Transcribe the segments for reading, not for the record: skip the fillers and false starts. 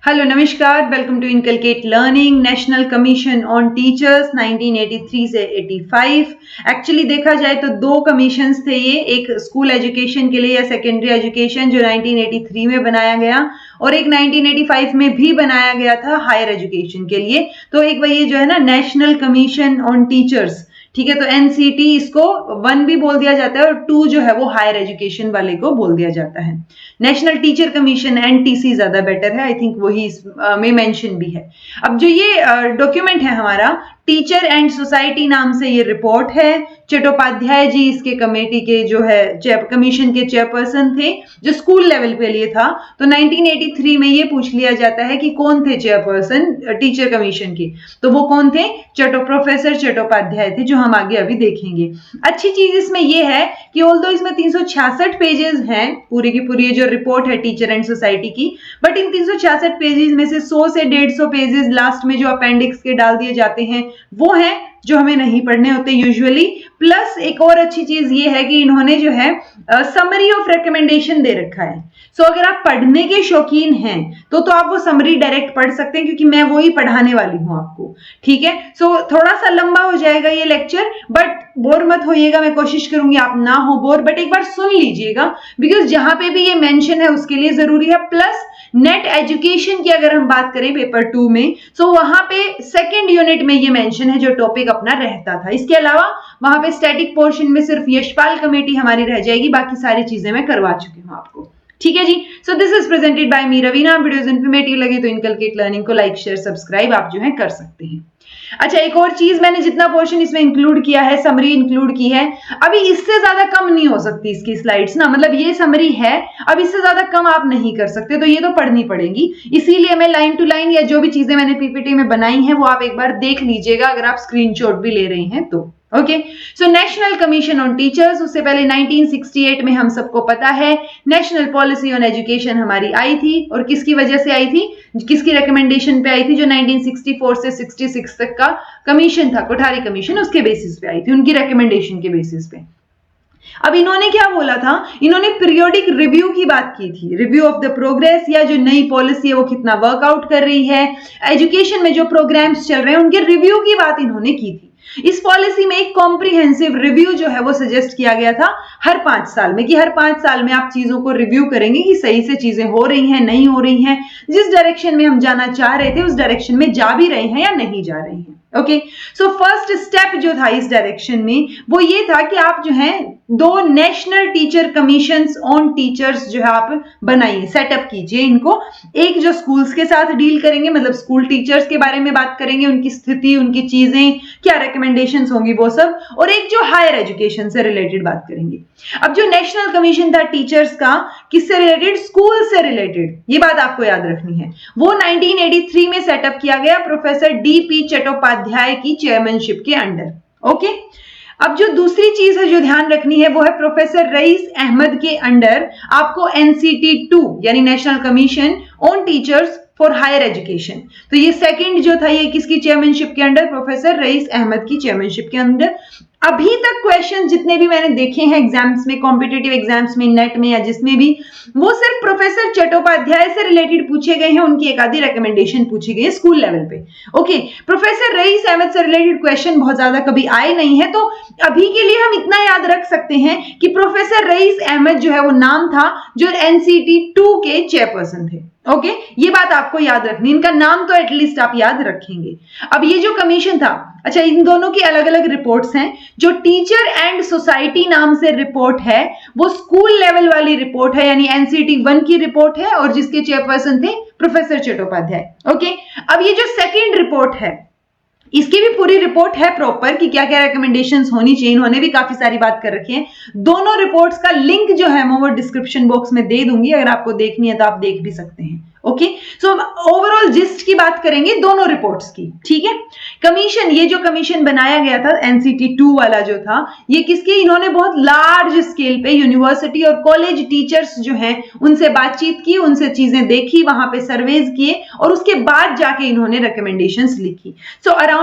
Hello नमस्कार, welcome to inculcate learning. National commission on teachers 1983 से 85। Actually देखा जाए तो दो कमीशंस थे ये, एक स्कूल एजुकेशन के लिए या सेकेंडरी एजुकेशन जो 1983 में बनाया गया और एक 1985 में भी बनाया गया था हायर एजुकेशन के लिए। तो एक वही जो है ना नेशनल कमीशन ऑन टीचर्स, ठीक है। तो एनसीटी इसको 1 भी बोल दिया जाता है और 2 जो है वो हायर एजुकेशन वाले को बोल दिया जाता है। नेशनल टीचर कमीशन एनटीसी ज्यादा बेटर है, आई थिंक वही में मेंशन भी है। अब जो ये डॉक्यूमेंट है हमारा टीचर एंड सोसाइटी नाम से ये रिपोर्ट है। चट्टोपाध्याय जी इसके कमेटी के जो है कमीशन के चेयरपर्सन थे, जो स्कूल लेवल पे लिए था। तो 1983 में ये पूछ लिया जाता है कि कौन थे चेयरपर्सन टीचर कमीशन के, तो वो कौन थे? प्रोफेसर चट्टोपाध्याय थे, जो हम आगे अभी देखेंगे। अच्छी चीज इसमें ये है कि ऑल्दो इसमें 366 पेजेस हैं, पूरी की पूरी जो रिपोर्ट है टीचर एंड सोसाइटी की, बट इन 366 पेजेस में से 100 से 150 पेजेस लास्ट में जो अपेंडिक्स के डाल दिए जाते हैं वो हैं जो हमें नहीं पढ़ने होते यूजुअली। प्लस एक और अच्छी चीज ये है कि इन्होंने जो है समरी ऑफ रिकमेंडेशन दे रखा है। सो अगर आप पढ़ने के शौकीन हैं तो आप वो समरी डायरेक्ट पढ़ सकते हैं, क्योंकि मैं वो ही पढ़ाने वाली हूं आपको, ठीक है। सो थोड़ा सा लंबा हो जाएगा ये लेक्चर, बट बोर मत होइएगा, मैं कोशिश करूंगी आप ना हो बोर, बट एक बार सुन लीजिएगा, बिकॉज जहां पे भी ये मेंशन है उसके लिए जरूरी है। प्लस नेट एजुकेशन की अगर हम बात करें पेपर 2 में, सो वहां पे सेकेंड यूनिट में ये मेंशन है जो टॉपिक अपना रहता था। इसके अलावा वहां पे स्टैटिक पोर्शन में सिर्फ यशपाल कमेटी हमारी रह जाएगी, बाकी सारी चीजें मैं करवा चुकी हूं आपको, ठीक है जी। So this is presented by me Raveena. Videos informative लगे तो इनकलकेट लर्निंग को लाइक शेयर सब्सक्राइब आप जो है कर सकते हैं। अच्छा, एक और चीज, मैंने जितना पोर्शन इसमें इंक्लूड किया है, समरी इंक्लूड की है, अभी इससे ज्यादा कम नहीं हो सकती इसकी स्लाइड्स ना, मतलब ये समरी है, अब इससे ज्यादा कम आप नहीं कर सकते, तो ये तो पढ़नी पड़ेगी। इसीलिए मैं लाइन टू लाइन या जो भी चीजें मैंने पीपीटी में बनाई हैं वो आप एक बार देख लीजिएगा, अगर आप स्क्रीनशॉट भी ले रहे हैं तो। Okay, so national commission on teachers, उससे पहले 1968 में हम सबको पता है नेशनल पॉलिसी ऑन एजुकेशन हमारी आई थी, और किसकी वजह से आई थी, किसकी रिकमेंडेशन पे आई थी? जो 1964 से 66 तक का कमीशन था, कोठारी कमीशन, उसके बेसिस पे आई थी, उनकी रिकमेंडेशन के बेसिस पे। अब इन्होंने क्या बोला था? इन्होंने पीरियोडिक रिव्यू की बात की थी, रिव्यू ऑफ द प्रोग्रेस, या जो नई पॉलिसी है वो कितना वर्कआउट कर रही है, एजुकेशन में जो प्रोग्राम्स चल रहे हैं उनके रिव्यू की बात इन्होंने की थी। इस पॉलिसी में एक कॉम्प्रिहेंसिव रिव्यू जो है वो सजेस्ट किया गया था हर 5 साल में, कि हर 5 साल में आप चीजों को रिव्यू करेंगे कि सही से चीजें हो रही हैं, नहीं हो रही हैं, जिस डायरेक्शन में हम जाना चाह रहे थे उस डायरेक्शन में जा भी रहे हैं या नहीं जा रहे हैं। ओके, सो फर्स्ट स्टेप जो था इस डायरेक्शन में वो ये था कि आप जो है 2 national teacher commissions on teachers जो है आप बनाइए, सेटअप कीजिए इनको। एक जो स्कूल्स के साथ डील करेंगे, मतलब स्कूल टीचर्स के बारे में बात करेंगे, उनकी स्थिति, उनकी चीजें, क्या रिकमेंडेशंस होंगी वो सब, और एक जो हायर एजुकेशन से रिलेटेड बात करेंगे। अब जो नेशनल कमीशन था टीचर्स का, किससे रिलेटेड? स्कूल से रिलेटेड, ये बात आपको याद रखनी है। वो 1983 में सेटअप किया गया प्रोफेसर डीपी चट्टोपाध्याय की चेयरमैनशिप के अंडर। ओके, अब जो दूसरी चीज है जो ध्यान रखनी है वो है प्रोफेसर रईस अहमद के अंडर आपको एनसीटी 2 यानी national commission on teachers for higher education, तो ये सेकंड जो था ये किसकी चेयरमैनशिप के अंडर? प्रोफेसर रईस अहमद की चेयरमैनशिप के अंडर। अभी तक क्वेश्चन जितने भी मैंने देखे हैं एग्जाम्स में, कॉम्पिटिटिव एग्जाम्स में, नेट में या जिसमें भी, वो सिर्फ प्रोफेसर चट्टोपाध्याय से रिलेटेड पूछे गए हैं, उनकी एक आधी रिकमेंडेशन पूछी गई है स्कूल लेवल पे। ओके, प्रोफेसर रईस अहमद से रिलेटेड क्वेश्चन बहुत ज्यादा कभी आए नहीं है, तो अभी के लिए हम इतना याद रख सकते हैं कि प्रोफेसर रईस अहमद जो है वो नाम था जो एनसीटी 2 के चेयरपर्सन थे। ओके, ये बात आपको याद रखनी, इनका नाम तो एटलीस्ट आप याद रखेंगे। अब ये जो कमीशन था, अच्छा, इन दोनों की अलग अलग रिपोर्ट्स हैं। जो टीचर एंड सोसाइटी नाम से रिपोर्ट है वो स्कूल लेवल वाली रिपोर्ट है, यानी एनसीटी 1 की रिपोर्ट है, और जिसके चेयरपर्सन थे प्रोफेसर चट्टोपाध्याय। ओके, अब ये जो सेकेंड रिपोर्ट है इसकी भी पूरी रिपोर्ट है प्रॉपर कि क्या क्या रिकमेंडेशंस होनी चाहिए, इन्होंने भी काफी सारी बात कर रखी है। दोनों रिपोर्ट्स का लिंक जो है मैं वो डिस्क्रिप्शन बॉक्स में दे दूंगी, अगर आपको देखनी है तो आप देख भी सकते हैं। ओके, सो ओवरऑल जिस्ट की बात करेंगे दोनों रिपोर्ट्स की, ठीक है। कमीशन, ये जो कमीशन बनाया गया था एनसीटी 2 वाला जो था, ये किसके? इन्होंने बहुत लार्ज स्केल पे यूनिवर्सिटी और कॉलेज टीचर्स जो हैं उनसे बातचीत की, उनसे चीजें देखी, वहां पे सर्वेज किए, और उसके बाद जाके इन्होंने रिकमेंडेशंस लिखी। सो अराउंड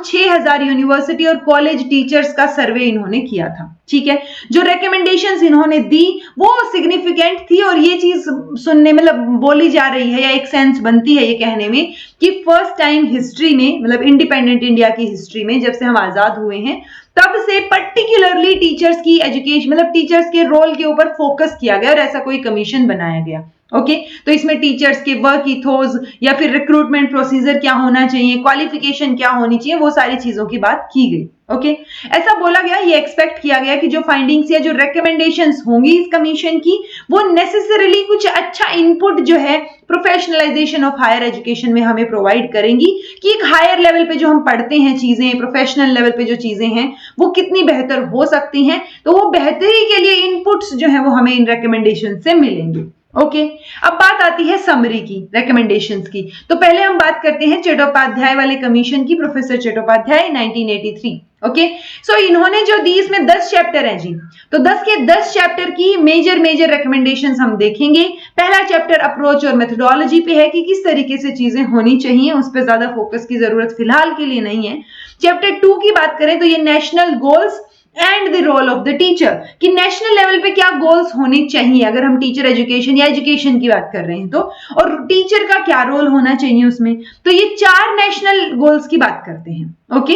6000 यूनिवर्सिटी और कॉलेज टीचर्स का सर्वे इन्होंने किया था। ठीक है। जो रिकमेंडेशंस इन्होंने दी वो सिग्निफिकेंट थी और ये चीज सुनने मतलब बोली जा रही है या एक सेंस बनती है ये कहने में कि फर्स्ट टाइम हिस्ट्री में मतलब इंडिपेंडेंट इंडिया की हिस्ट्री में जब से हम आजाद हुए हैं तब से पर्टिकुलरली टीचर्स की एजुकेशन मतलब टीचर्स के रोल के ऊपर फोकस किया गया और ऐसा कोई कमीशन बनाया गया। ओके तो इसमें टीचर्स के वर्क इथोस या फिर रिक्रूटमेंट प्रोसीजर क्या होना चाहिए, क्वालिफिकेशन क्या होनी चाहिए, वो सारी चीजों की बात की गई। ओके ऐसा बोला गया, ये एक्सपेक्ट किया गया कि जो फाइंडिंग्स या जो रिकमेंडेशंस होंगी इस कमीशन की वो नेसेसरीली कुछ अच्छा इनपुट जो है प्रोफेशनलाइजेशन ऑफ हायर एजुकेशन में हमें प्रोवाइड करेंगी कि एक हायर लेवल पे जो हम पढ़ते हैं चीजें, प्रोफेशनल लेवल पे जो चीजें हैं वो कितनी बेहतर हो सकती हैं, तो वो बेहतरी के लिए इनपुट्स जो है वो हमें इन रिकमेंडेशन से मिलेंगे। ओके अब बात आती है समरी की, रिकमेंडेशंस की। तो पहले हम बात करते हैं चट्टोपाध्याय वाले कमीशन की, प्रोफेसर चट्टोपाध्याय 1983। ओके सो इन्होंने जो दी इसमें 10 चैप्टर हैं जी, तो 10 के 10 चैप्टर की मेजर रिकमेंडेशंस हम देखेंगे। पहला चैप्टर अप्रोच और मेथोडोलॉजी पे है कि किस तरीके से चीजें होनी चाहिए, उस पर ज्यादा फोकस की जरूरत फिलहाल के लिए नहीं है। चैप्टर 2 की बात करें तो ये national goals and the role of the teacher, कि नेशनल लेवल पे क्या गोल्स होने चाहिए अगर हम टीचर एजुकेशन या एजुकेशन की बात कर रहे हैं तो, और टीचर का क्या रोल होना चाहिए उसमें। तो ये 4 नेशनल गोल्स की बात करते हैं। ओके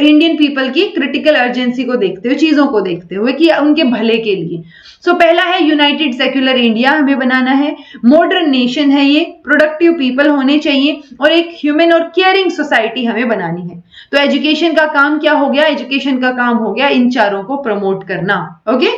इंडियन पीपल की क्रिटिकल अर्जेंसी को देखते हुए, चीजों को देखते हुए कि उनके भले के लिए। सो पहला है यूनाइटेड सेक्युलर इंडिया हमें बनाना है, मॉडर्न नेशन है ये, प्रोडक्टिव पीपल होने चाहिए और एक ह्यूमन और केयरिंग सोसाइटी हमें बनानी है। तो एजुकेशन का काम क्या हो गया, एजुकेशन का काम हो गया इन चारों को प्रमोट करना। ओके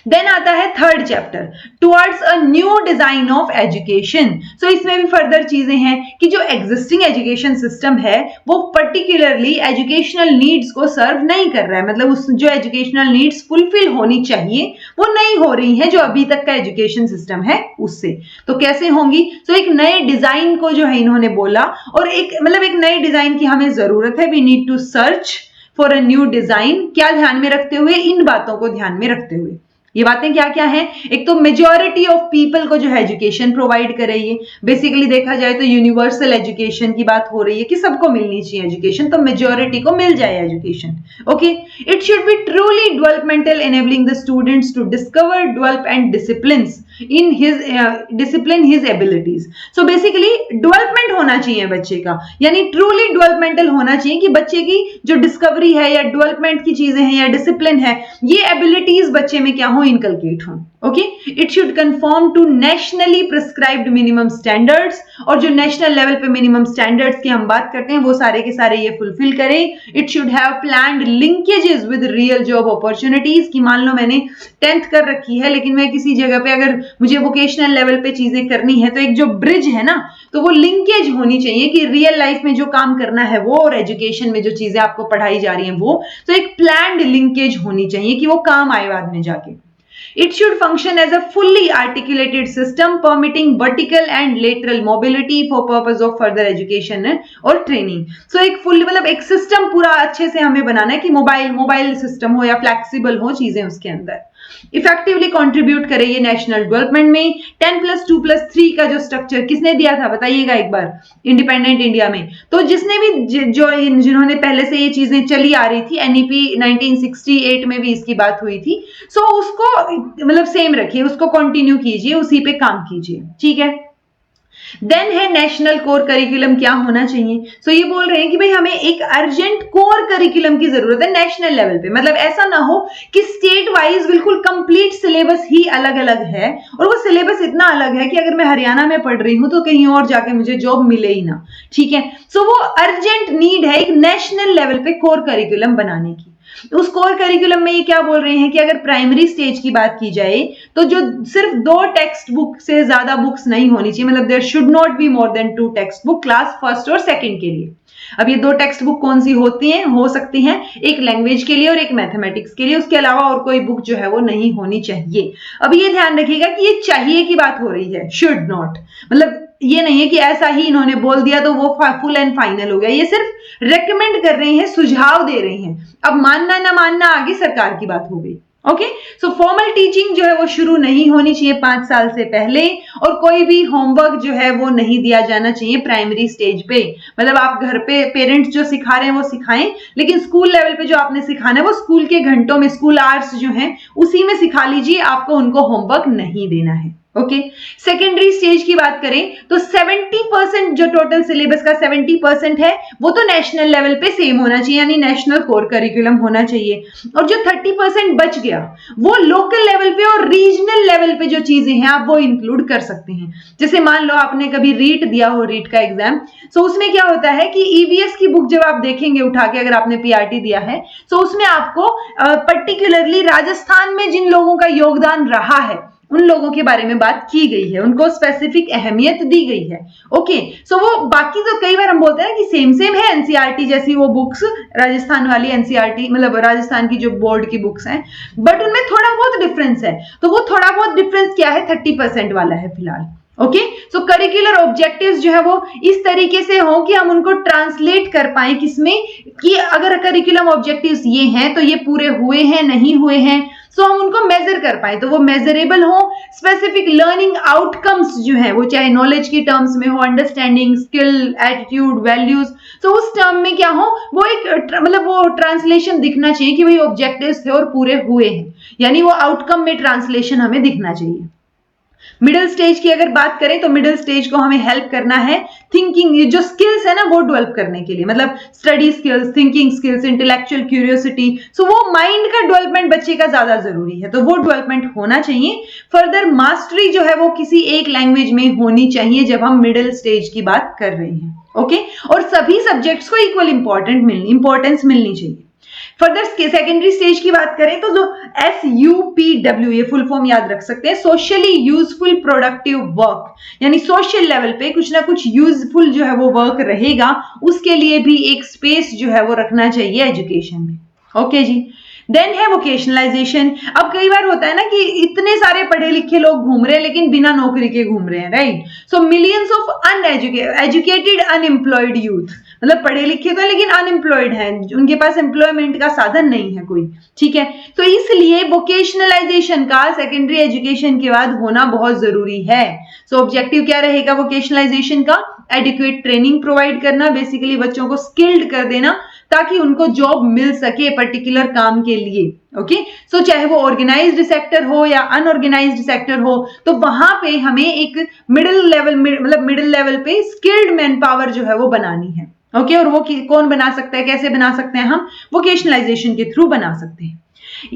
देन आता है third chapter towards a new design of education. So इसमें भी फर्दर चीजें हैं कि जो एग्जिस्टिंग एजुकेशन सिस्टम है वो पर्टिकुलरली एजुकेशनल नीड्स को सर्व नहीं कर रहा है, मतलब उस जो एजुकेशनल नीड्स फुलफिल होनी चाहिए वो नहीं हो रही हैं जो अभी तक का एजुकेशन सिस्टम है उससे। तो कैसे होंगी, तो एक नए डिजाइन को जो है इन्होंने बोला, और एक मतलब एक नए डिजाइन की हमें जरूरत है, we need to search for a new design. क्या ध्यान में रखते हुए, इन बातों को ध्यान में रखते हुए। ये बातें क्या क्या हैं, एक तो मेजॉरिटी ऑफ पीपल को जो है एजुकेशन प्रोवाइड करे, ये बेसिकली देखा जाए तो यूनिवर्सल एजुकेशन की बात हो रही है कि सबको मिलनी चाहिए एजुकेशन, तो मेजॉरिटी को मिल जाए education. Okay it should be truly developmental enabling the students to discover, develop and discipline his abilities. So basically development होना चाहिए बच्चे का, यानी ट्रूली डेवलपमेंटल होना चाहिए कि बच्चे की जो डिस्कवरी है या डेवलपमेंट की चीजें हैं या डिसिप्लिन है, ये एबिलिटीज बच्चे में क्या हो, इनकलकेट हो। Okay it should confirm to nationally prescribed minimum standards, और जो नेशनल लेवल पे मिनिमम स्टैंडर्ड्स की हम बात करते हैं वो सारे के सारे ये फुलफिल करें। It should have planned linkages with real job opportunities, की मान लो मैंने 10th कर रखी है लेकिन मैं किसी जगह पे अगर मुझे वोकेशनल लेवल पे चीजें करनी है तो एक जो ब्रिज है ना, तो वो लिंकेज होनी चाहिए कि रियल लाइफ में जो काम करना है वो और एजुकेशन में जो चीजें आपको पढ़ाई जा रही हैं वो, तो एक प्लान्ड लिंकेज होनी चाहिए कि वो काम आए बाद में जाके। It should function as a fully articulated system permitting vertical and lateral mobility for purpose of further education और training. So एक fully मतलब एक सिस्टम पूरा अच्छे से हमें बनाना है कि मोबाइल सिस्टम हो या फ्लेक्सिबल हो चीजें उसके अंदर, इफेक्टिवली कंट्रीब्यूट करे ये नेशनल डेवलपमेंट में। 10+2+3 का जो स्ट्रक्चर किसने दिया था बताइएगा एक बार, इंडिपेंडेंट इंडिया में। तो जिसने भी जिन्होंने पहले से ये चीजें चली आ रही थी, एनईपी 1968 में भी इसकी बात हुई थी, सो उसको मतलब सेम रखिए, उसको कंटिन्यू कीजिए, उसी पे काम कीजिए, ठीक है। देन है नेशनल कोर करिकुलम क्या होना चाहिए। सो ये बोल रहे हैं कि भाई हमें एक अर्जेंट कोर करिकुलम की जरूरत है नेशनल लेवल पे, मतलब ऐसा ना हो कि स्टेट वाइज बिल्कुल कंप्लीट सिलेबस ही अलग अलग है, और वो सिलेबस इतना अलग है कि अगर मैं हरियाणा में पढ़ रही हूं तो कहीं और जाके मुझे जॉब मिले ही ना, ठीक है। सो वो अर्जेंट नीड है एक नेशनल लेवल पे कोर करिकुलम बनाने की। उस कोर करिकुलम में ये क्या बोल रहे हैं कि अगर प्राइमरी स्टेज की बात की जाए तो जो सिर्फ 2 टेक्स्ट बुक से ज्यादा बुक्स नहीं होनी चाहिए, मतलब there should not be more than 2 text book class first और सेकंड के लिए। अब ये 2 टेक्स्ट बुक कौन सी होती हैं, हो सकती हैं एक लैंग्वेज के लिए और एक मैथमेटिक्स के लिए, उसके अलावा और कोई बुक जो है वो नहीं होनी चाहिए। अब ये ध्यान रखिएगा कि ये चाहिए की बात हो रही है, शुड नॉट, मतलब ये नहीं है कि ऐसा ही इन्होंने बोल दिया तो वो फुल एंड फाइनल हो गया, ये सिर्फ रेकमेंड कर रहे हैं, सुझाव दे रहे हैं। अब मानना ना मानना आगे सरकार की बात हो गई, ओके, सो फॉर्मल टीचिंग जो है वो शुरू नहीं होनी चाहिए 5 साल से पहले, और कोई भी होमवर्क जो है वो नहीं दिया जाना चाहिए प्राइमरी स्टेज पे। मतलब आप घर पे पेरेंट्स जो सिखा रहे हैं वो सिखाएं, लेकिन स्कूल लेवल पे जो आपने सिखाना है वो स्कूल के घंटों में, स्कूल आवर्स जो हैं उसी में सिखा लीजिए, आपको उनको होमवर्क नहीं देना है। ओके, सेकेंडरी स्टेज की बात करें तो 70% जो टोटल सिलेबस का 70% है वो तो नेशनल लेवल पे सेम होना चाहिए, यानी नेशनल कोर करिकुलम होना चाहिए, और जो 30% बच गया वो लोकल लेवल पे और रीजनल लेवल पे जो चीजें हैं आप वो इंक्लूड कर सकते हैं। जैसे मान लो आपने कभी रीट दिया हो, रीट का एग्जाम, सो उसमें क्या होता है कि ईवीएस की बुक जब आप देखेंगे उठा के, अगर आपने पीआरटी दिया है, सो उसमें आपको पर्टिकुलरली राजस्थान में जिन लोगों का योगदान रहा है उन लोगों के बारे में बात की गई है, उनको स्पेसिफिक अहमियत दी गई है। ओके, सो वो बाकी तो कई बार हम बोलते हैं कि सेम सेम है, एनसीईआरटी जैसी वो बुक्स, राजस्थान वाली एनसीईआरटी, मतलब राजस्थान की जो बोर्ड की बुक्स हैं, बट उनमें थोड़ा बहुत डिफरेंस है। तो वो थोड़ा बहुत डिफरेंस क्या है, 30% वाला है फिलहाल। ओके, सो करिकुलर ऑब्जेक्टिव्स जो है वो इस तरीके से हो कि हम उनको ट्रांसलेट कर पाए किसमें, कि अगर करिकुलम ऑब्जेक्टिव्स ये हैं तो ये पूरे हुए हैं नहीं हुए हैं, सो हम उनको मेजर कर पाए, तो वो मेजरेबल हो। स्पेसिफिक लर्निंग आउटकम्स जो है वो चाहे नॉलेज की टर्म्स में हो, अंडरस्टैंडिंग, स्किल, एटीट्यूड, वैल्यूज, तो उस टर्म में क्या हो, वो एक मतलब वो ट्रांसलेशन दिखना चाहिए कि भाई ऑब्जेक्टिव्स थे और पूरे हुए हैं, यानी वो आउटकम में ट्रांसलेशन हमें दिखना चाहिए। मिडिल स्टेज की अगर बात करें तो मिडिल स्टेज को हमें हेल्प करना है थिंकिंग, ये जो स्किल्स है ना वो डेवलप करने के लिए, मतलब study skills, thinking skills, intellectual curiosity, so वो माइंड का डेवलपमेंट बच्चे का ज्यादा जरूरी है, तो वो डेवलपमेंट होना चाहिए। फर्दर मास्टरी जो है वो किसी एक लैंग्वेज में होनी चाहिए जब हम मिडिल स्टेज की बात कर रहे हैं। ओके, और सभी सब्जेक्ट्स को इक्वल इंपॉर्टेंस मिलनी चाहिए। फर्दर सेकेंडरी स्टेज की बात करें तो जो SUPW, ये फुल फॉर्म याद रख सकते हैं, सोशली यूजफुल प्रोडक्टिव वर्क, यानी सोशल लेवल पे कुछ ना कुछ यूजफुल जो है वो वर्क रहेगा, उसके लिए भी एक स्पेस जो है वो रखना चाहिए एजुकेशन में। ओके जी, देन है वोकेशनलाइजेशन। अब कई बार होता है ना कि इतने सारे पढ़े लिखे लोग घूम रहे हैं लेकिन बिना नौकरी के घूम रहे हैं, right? So millions of educated unemployed youth, मतलब पढ़े लिखे तो है लेकिन अनएम्प्लॉयड हैं, उनके पास एम्प्लॉयमेंट का साधन नहीं है कोई, ठीक है? तो इसलिए वोकेशनलाइजेशन का सेकेंडरी एजुकेशन के बाद होना बहुत जरूरी है। सो ऑब्जेक्टिव क्या रहेगा वोकेशनलाइजेशन का? एडिक्वेट ट्रेनिंग प्रोवाइड करना, बेसिकली बच्चों को स्किल्ड कर देना ताकि उनको जॉब मिल सके पर्टिकुलर काम के लिए। ओके, सो चाहे वो ऑर्गेनाइज्ड सेक्टर हो या अनऑर्गेनाइज्ड सेक्टर हो, तो वहां पे हमें एक मिडिल लेवल पे स्किल्ड मैन पावर जो है वो बनानी है। ओके, और वो कौन बना सकता है, कैसे बना सकते हैं? हम वोकेशनलाइजेशन के थ्रू बना सकते हैं।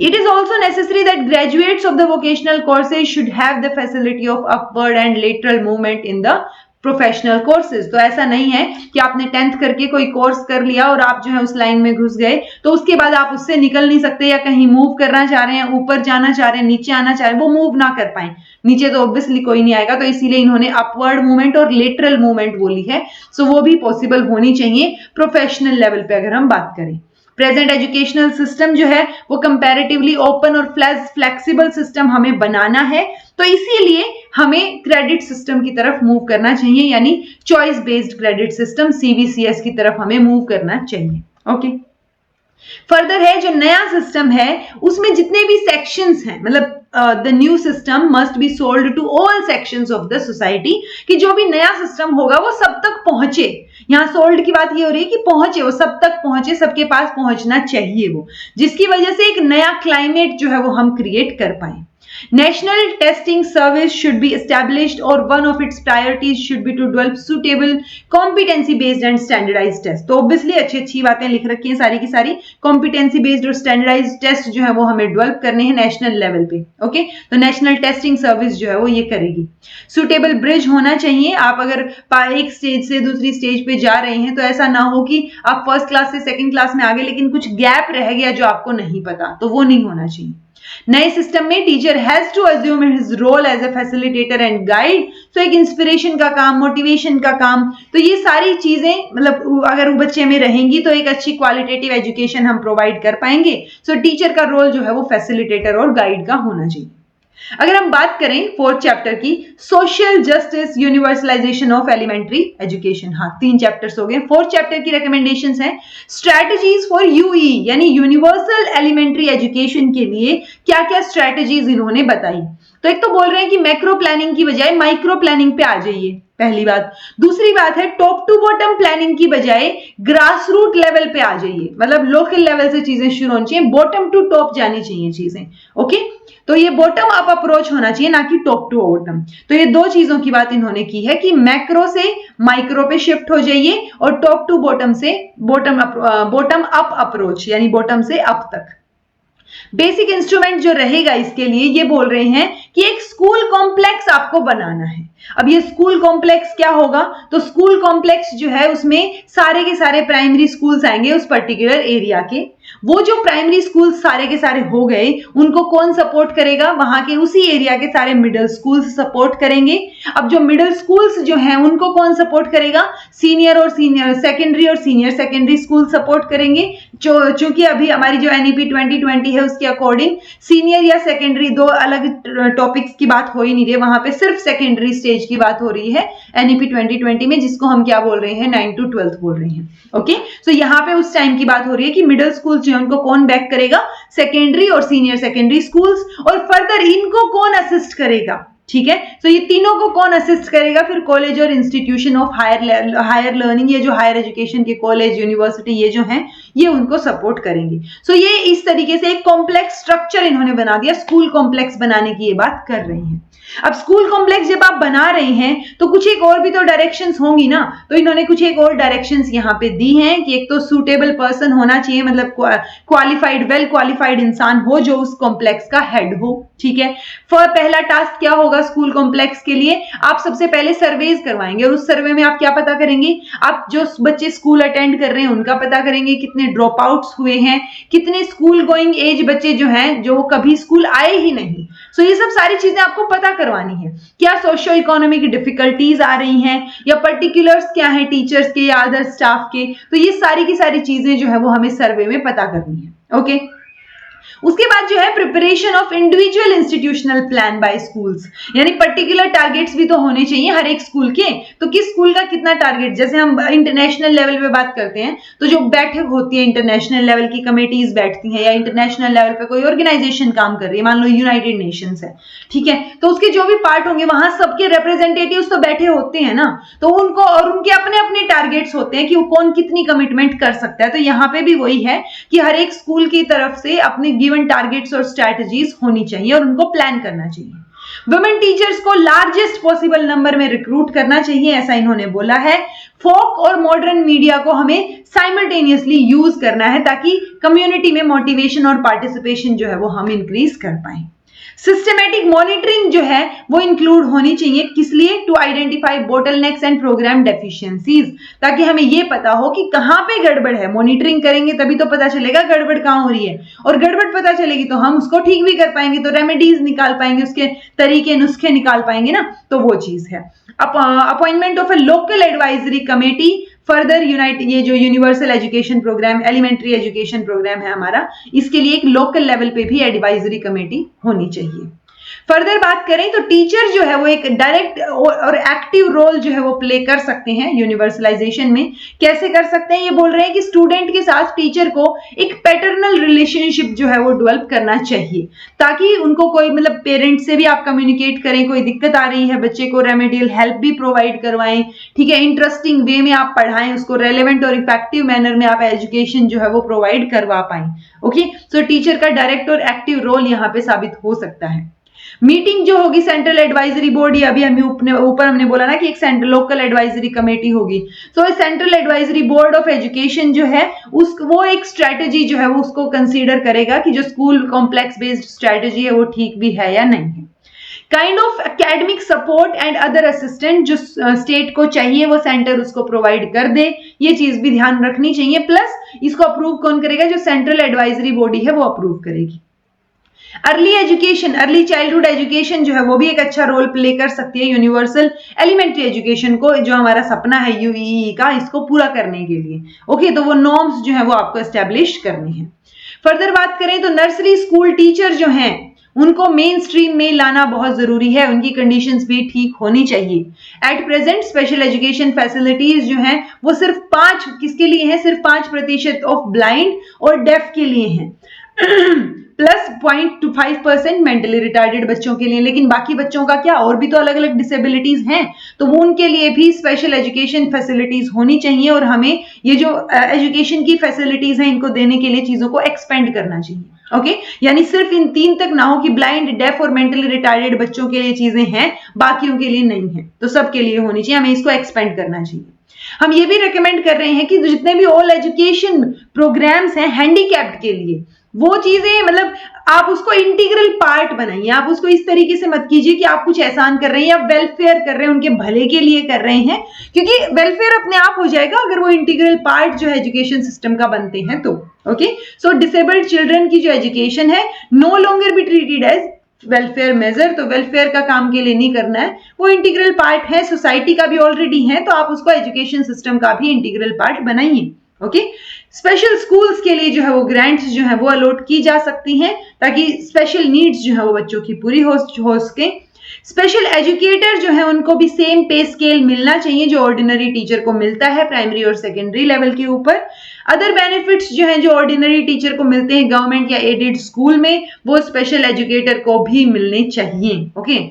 It is also necessary that graduates of the vocational courses should have the facility of upward and lateral movement in the professional courses. तो ऐसा नहीं है कि आपने 10th करके कोई कोर्स कर लिया और आप जो है उस लाइन में घुस गए तो उसके बाद आप उससे निकल नहीं सकते, या कहीं मूव करना चाह रहे हैं, ऊपर जाना चाह रहे हैं, नीचे आना चाह रहे हैं, वो मूव ना कर पाए, नीचे तो ऑब्वियसली कोई नहीं आएगा, तो इसीलिए इन्होंने अपवर्ड मूवमेंट और लेटरल मूवमेंट बोली है। सो वो भी पॉसिबल होनी चाहिए प्रोफेशनल लेवल पे अगर हम बात करें। प्रेजेंट एजुकेशनल सिस्टम जो है वो कंपैरेटिवली ओपन और फ्लेक्सिबल सिस्टम हमें बनाना है, तो इसीलिए हमें क्रेडिट सिस्टम की तरफ मूव करना चाहिए, यानी choice based credit system CBCS की तरफ हमें मूव करना चाहिए। ओके, फर्दर है जो नया सिस्टम है उसमें जितने भी सेक्शंस हैं, मतलब the new system must be sold to all sections of the society, कि जो भी नया सिस्टम होगा वो सब तक पहुंचे। यहाँ सोल्ड की बात ये हो रही है कि पहुंचे, वो सब तक पहुंचे, सबके पास पहुंचना चाहिए वो, जिसकी वजह से एक नया क्लाइमेट जो है वो हम क्रिएट कर पाए। National testing service should be established or one of its priorities should be to develop suitable competency based and standardized test। तो obviously अच्छी बातें लिख रखी हैं सारी की सारी, competency based और standardized test जो है वो हमें डेवलप करने हैं नेशनल लेवल पे। ओके, तो नेशनल टेस्टिंग सर्विस जो है वो ये करेगी। सुटेबल ब्रिज होना चाहिए, आप अगर एक स्टेज से दूसरी स्टेज पे जा रहे हैं तो ऐसा ना हो कि आप फर्स्ट क्लास से सेकंड क्लास में आ गए लेकिन कुछ गैप रह गया जो आपको नहीं पता, तो वो नहीं होना चाहिए। नए सिस्टम में teacher has to assume his role as a facilitator and guide, तो एक इंस्पिरेशन का काम, मोटिवेशन का काम, तो ये सारी चीजें मतलब अगर वो बच्चे में रहेंगी तो एक अच्छी क्वालिटेटिव एजुकेशन हम प्रोवाइड कर पाएंगे। सो टीचर का रोल जो है वो फैसिलिटेटर और गाइड का होना चाहिए। अगर हम बात करें फोर्थ चैप्टर की, social justice universalization of elementary education, हाँ 3 चैप्टर्स हो गए। फोर्थ चैप्टर की रिकमेंडेशंस हैं स्ट्रैटेजीज फॉर यूई यानी यूनिवर्सल एलिमेंट्री एजुकेशन के लिए क्या क्या स्ट्रैटेजीज इन्होंने बताई। तो एक तो बोल रहे हैं कि मैक्रो प्लानिंग की बजाय माइक्रो प्लानिंग पे आ जाइए, पहली बात। दूसरी बात है टॉप टू बॉटम प्लानिंग की बजाय ग्रास रूट लेवल पे आ जाइए, मतलब लोकल लेवल से चीजें शुरू होनी चाहिए, बॉटम टू टॉप जानी चाहिए चीजें। ओके, तो ये बॉटम अप अप्रोच होना चाहिए, ना कि टॉप टू बॉटम। तो ये 2 चीजों की बात इन्होंने की है कि मैक्रो से माइक्रो पे शिफ्ट हो जाइए और टॉप टू बॉटम से बॉटम अप अप्रोच यानी बॉटम से अप तक। बेसिक इंस्ट्रूमेंट जो रहेगा इसके लिए ये बोल रहे हैं कि एक स्कूल कॉम्प्लेक्स आपको बनाना है। अब ये स्कूल कॉम्प्लेक्स क्या होगा, तो स्कूल कॉम्प्लेक्स जो है उसमें सारे के सारे प्राइमरी स्कूल्स आएंगे उस पर्टिकुलर एरिया के। वो जो प्राइमरी स्कूल सारे के सारे हो गए उनको कौन सपोर्ट करेगा, वहां के उसी एरिया के सारे मिडिल स्कूल्स सपोर्ट करेंगे। अब जो मिडिल स्कूल्स जो हैं उनको कौन सपोर्ट करेगा, सीनियर सेकेंडरी और सीनियर सेकेंडरी स्कूल सपोर्ट करेंगे। चूंकि अभी हमारी जो एनईपी 2020 है उसके अकॉर्डिंग सीनियर या सेकेंडरी 2 अलग टॉपिक्स की बात हो ही नहीं रही, वहां पे सिर्फ सेकेंडरी स्टेज की बात हो रही है एनईपी 2020 में, जिसको हम क्या बोल रहे हैं 9 to 12 बोल रहे हैं। ओके, तो यहाँ पे उस टाइम की बात हो रही है कि मिडिल स्कूल जो है उनको कौन बैक करेगा, सेकेंडरी और सीनियर सेकेंडरी स्कूल्स, और फर्दर इनको कौन असिस्ट करेगा। ठीक है, तो ये तीनों को कौन असिस्ट करेगा, फिर कॉलेज और इंस्टीट्यूशन ऑफ हायर लर्निंग, ये जो हायर एजुकेशन के कॉलेज यूनिवर्सिटी ये जो हैं ये उनको सपोर्ट करेंगे। सो ये इस तरीके से एक कॉम्प्लेक्स स्ट्रक्चर इन्होंने बना दिया, स्कूल कॉम्प्लेक्स बनाने की ये बात कर रहे हैं। अब स्कूल कॉम्प्लेक्स जब आप बना रहे हैं तो कुछ एक और भी तो डायरेक्शंस होंगी ना, तो इन्होंने कुछ एक और डायरेक्शंस यहाँ पे दी हैं कि एक तो सूटेबल पर्सन होना चाहिए, मतलब क्वालिफाइड वेल क्वालिफाइड इंसान हो जो उस कॉम्प्लेक्स का हेड हो। ठीक है, पहला टास्क क्या होगा स्कूल कॉम्प्लेक्स के लिए, आप सबसे पहले सर्वेज करवाएंगे और उस सर्वे में आप क्या पता करेंगे, आप जो बच्चे स्कूल अटेंड कर रहे हैं उनका पता करेंगे, कितने ड्रॉप आउट्स हुए हैं, कितने स्कूल गोइंग एज बच्चे जो हैं जो कभी स्कूल आए ही नहीं। सो ये सब सारी चीजें आपको पता करवानी है। क्या सोशियो इकोनॉमिक डिफिकल्टीज आ रही हैं या पर्टिकुलर्स क्या है टीचर्स के या अदर स्टाफ के, तो ये सारी की सारी चीजें जो है वो हमें सर्वे में पता करनी है। ओके, उसके बाद जो है preparation of individual institutional plan by schools, यानी पर्टिकुलर टारगेट्स भी तो होने चाहिए हर एक स्कूल के। तो किस स्कूल का कितना टारगेट, जैसे हम इंटरनेशनल लेवल पे बात करते हैं तो जो बैठक होती है इंटरनेशनल लेवल की कमेटीज बैठती हैं या इंटरनेशनल लेवल पे कोई ऑर्गेनाइजेशन काम कर रही है, मान लो यूनाइटेड नेशंस है, ठीक है, तो उसके जो भी पार्ट होंगे वहां सबके रिप्रेजेंटेटिव्स तो बैठे होते हैं ना, तो उनको और उनके अपने अपने टारगेट्स होते हैं कि वो कौन कितनी कमिटमेंट कर सकता है। तो यहाँ पे भी वही है कि हर एक स्कूल की तरफ से अपने गिवन टारगेट्स और स्ट्रैटेजीज होनी चाहिए और उनको प्लान करना चाहिए। वुमेन टीचर्स को लार्जेस्ट पॉसिबल नंबर में रिक्रूट करना चाहिए, ऐसा इन्होंने बोला है। फोक और मॉडर्न मीडिया को हमें साइमल्टेनियसली यूज करना है ताकि कम्युनिटी में मोटिवेशन और पार्टिसिपेशन जो है वो हम इंक्रीज कर पाए। सिस्टमैटिक मॉनिटरिंग जो है वो इंक्लूड होनी चाहिए, किस लिए, to identify bottlenecks and programme deficiencies, ताकि हमें ये पता हो कि कहां पे गड़बड़ है। मॉनिटरिंग करेंगे तभी तो पता चलेगा गड़बड़ कहां हो रही है, और गड़बड़ पता चलेगी तो हम उसको ठीक भी कर पाएंगे, तो रेमेडीज निकाल पाएंगे, उसके तरीके नुस्खे निकाल पाएंगे ना, तो वो चीज है। Appointment of a local advisory committee further ये जो universal education programme elementary education programme है हमारा, इसके लिए एक लोकल लेवल पे भी एडवाइजरी कमेटी होनी चाहिए। फर्दर बात करें तो टीचर जो है वो एक डायरेक्ट और एक्टिव रोल जो है वो प्ले कर सकते हैं यूनिवर्सलाइजेशन में। कैसे कर सकते हैं, ये बोल रहे हैं कि स्टूडेंट के साथ टीचर को एक पैटर्नल रिलेशनशिप जो है वो डेवलप करना चाहिए, ताकि उनको कोई मतलब पेरेंट से भी आप कम्युनिकेट करें, कोई दिक्कत आ रही है बच्चे को रेमेडियल हेल्प भी प्रोवाइड करवाएं, ठीक है, इंटरेस्टिंग वे में आप पढ़ाएं उसको, रेलेवेंट और इफेक्टिव मैनर में आप एजुकेशन जो है वो प्रोवाइड करवा पाएं। ओके, सो टीचर का डायरेक्ट और एक्टिव रोल यहाँ पे साबित हो सकता है। मीटिंग जो होगी सेंट्रल एडवाइजरी बोर्ड, ये अभी हमें ऊपर हमने बोला ना कि एक सेंट्रल लोकल एडवाइजरी कमेटी होगी, तो central advisory board of education जो है वो एक स्ट्रेटेजी जो है वो उसको कंसीडर करेगा कि जो स्कूल कॉम्प्लेक्स बेस्ड स्ट्रेटेजी है वो ठीक भी है या नहीं है। Kind of academic support and other assistant जो स्टेट को चाहिए वो सेंटर उसको प्रोवाइड कर दे, ये चीज भी ध्यान रखनी चाहिए। प्लस इसको अप्रूव कौन करेगा, जो सेंट्रल एडवाइजरी बॉडी है वो अप्रूव करेगी। Early education, early childhood education जो है वो भी एक अच्छा रोल प्ले कर सकती है यूनिवर्सल एलिमेंट्री एजुकेशन को, जो हमारा सपना है यूईई का, इसको पूरा करने के लिए। ओके, तो वो नॉर्म्स जो है वो आपको एस्टेब्लिश करनी है। फर्दर बात करें तो नर्सरी स्कूल टीचर जो हैं उनको मेन स्ट्रीम में लाना बहुत जरूरी है, उनकी कंडीशंस भी ठीक होनी चाहिए। At present special education facilities जो हैं वो सिर्फ 5 किसके लिए हैं, सिर्फ 5% ऑफ ब्लाइंड और डेफ के लिए हैं प्लस 0.25% मेंटली रिटार्डेड बच्चों के लिए। लेकिन बाकी बच्चों का क्या, और भी तो अलग अलग डिसेबिलिटीज हैं, तो वो उनके लिए भी स्पेशल एजुकेशन फैसिलिटीज होनी चाहिए और हमें ये जो एजुकेशन की फैसिलिटीज हैं इनको देने के लिए चीजों को एक्सपेंड करना चाहिए। ओके यानी सिर्फ इन 3 तक ना हो कि ब्लाइंड, डेफ और मेंटली रिटार्डेड बच्चों के लिए चीजें हैं, बाकियों के लिए नहीं है, तो सबके लिए होनी चाहिए, हमें इसको एक्सपेंड करना चाहिए। हम ये भी रेकमेंड कर रहे हैं कि जितने भी ऑल एजुकेशन प्रोग्राम्स हैं हैंडीकैप्ड के लिए, वो चीजें मतलब आप उसको इंटीग्रल पार्ट बनाइए। आप उसको इस तरीके से मत कीजिए कि आप कुछ एहसान कर रहे हैं या वेलफेयर कर रहे हैं, उनके भले के लिए कर रहे हैं, क्योंकि वेलफेयर अपने आप हो जाएगा अगर वो इंटीग्रल पार्ट जो है एजुकेशन सिस्टम का बनते हैं तो। ओके सो डिसेबल्ड चिल्ड्रन की जो एजुकेशन है no longer be treated as welfare measure, तो वेलफेयर का काम के लिए नहीं करना है, वो इंटीग्रल पार्ट है, सोसाइटी का भी ऑलरेडी है, तो आप उसको एजुकेशन सिस्टम का भी इंटीग्रल पार्ट बनाइए। ओके स्पेशल स्कूल्स के लिए जो है वो ग्रांट्स जो है वो अलॉट की जा सकती हैं ताकि स्पेशल नीड्स जो है वो बच्चों की पूरी हो सके। स्पेशल एजुकेटर जो है उनको भी सेम पे स्केल मिलना चाहिए जो ऑर्डिनरी टीचर को मिलता है प्राइमरी और सेकेंडरी लेवल के ऊपर। अदर बेनिफिट्स जो हैं जो ऑर्डिनरी टीचर को मिलते हैं गवर्नमेंट या एडेड स्कूल में, वो स्पेशल एजुकेटर को भी मिलने चाहिए। Okay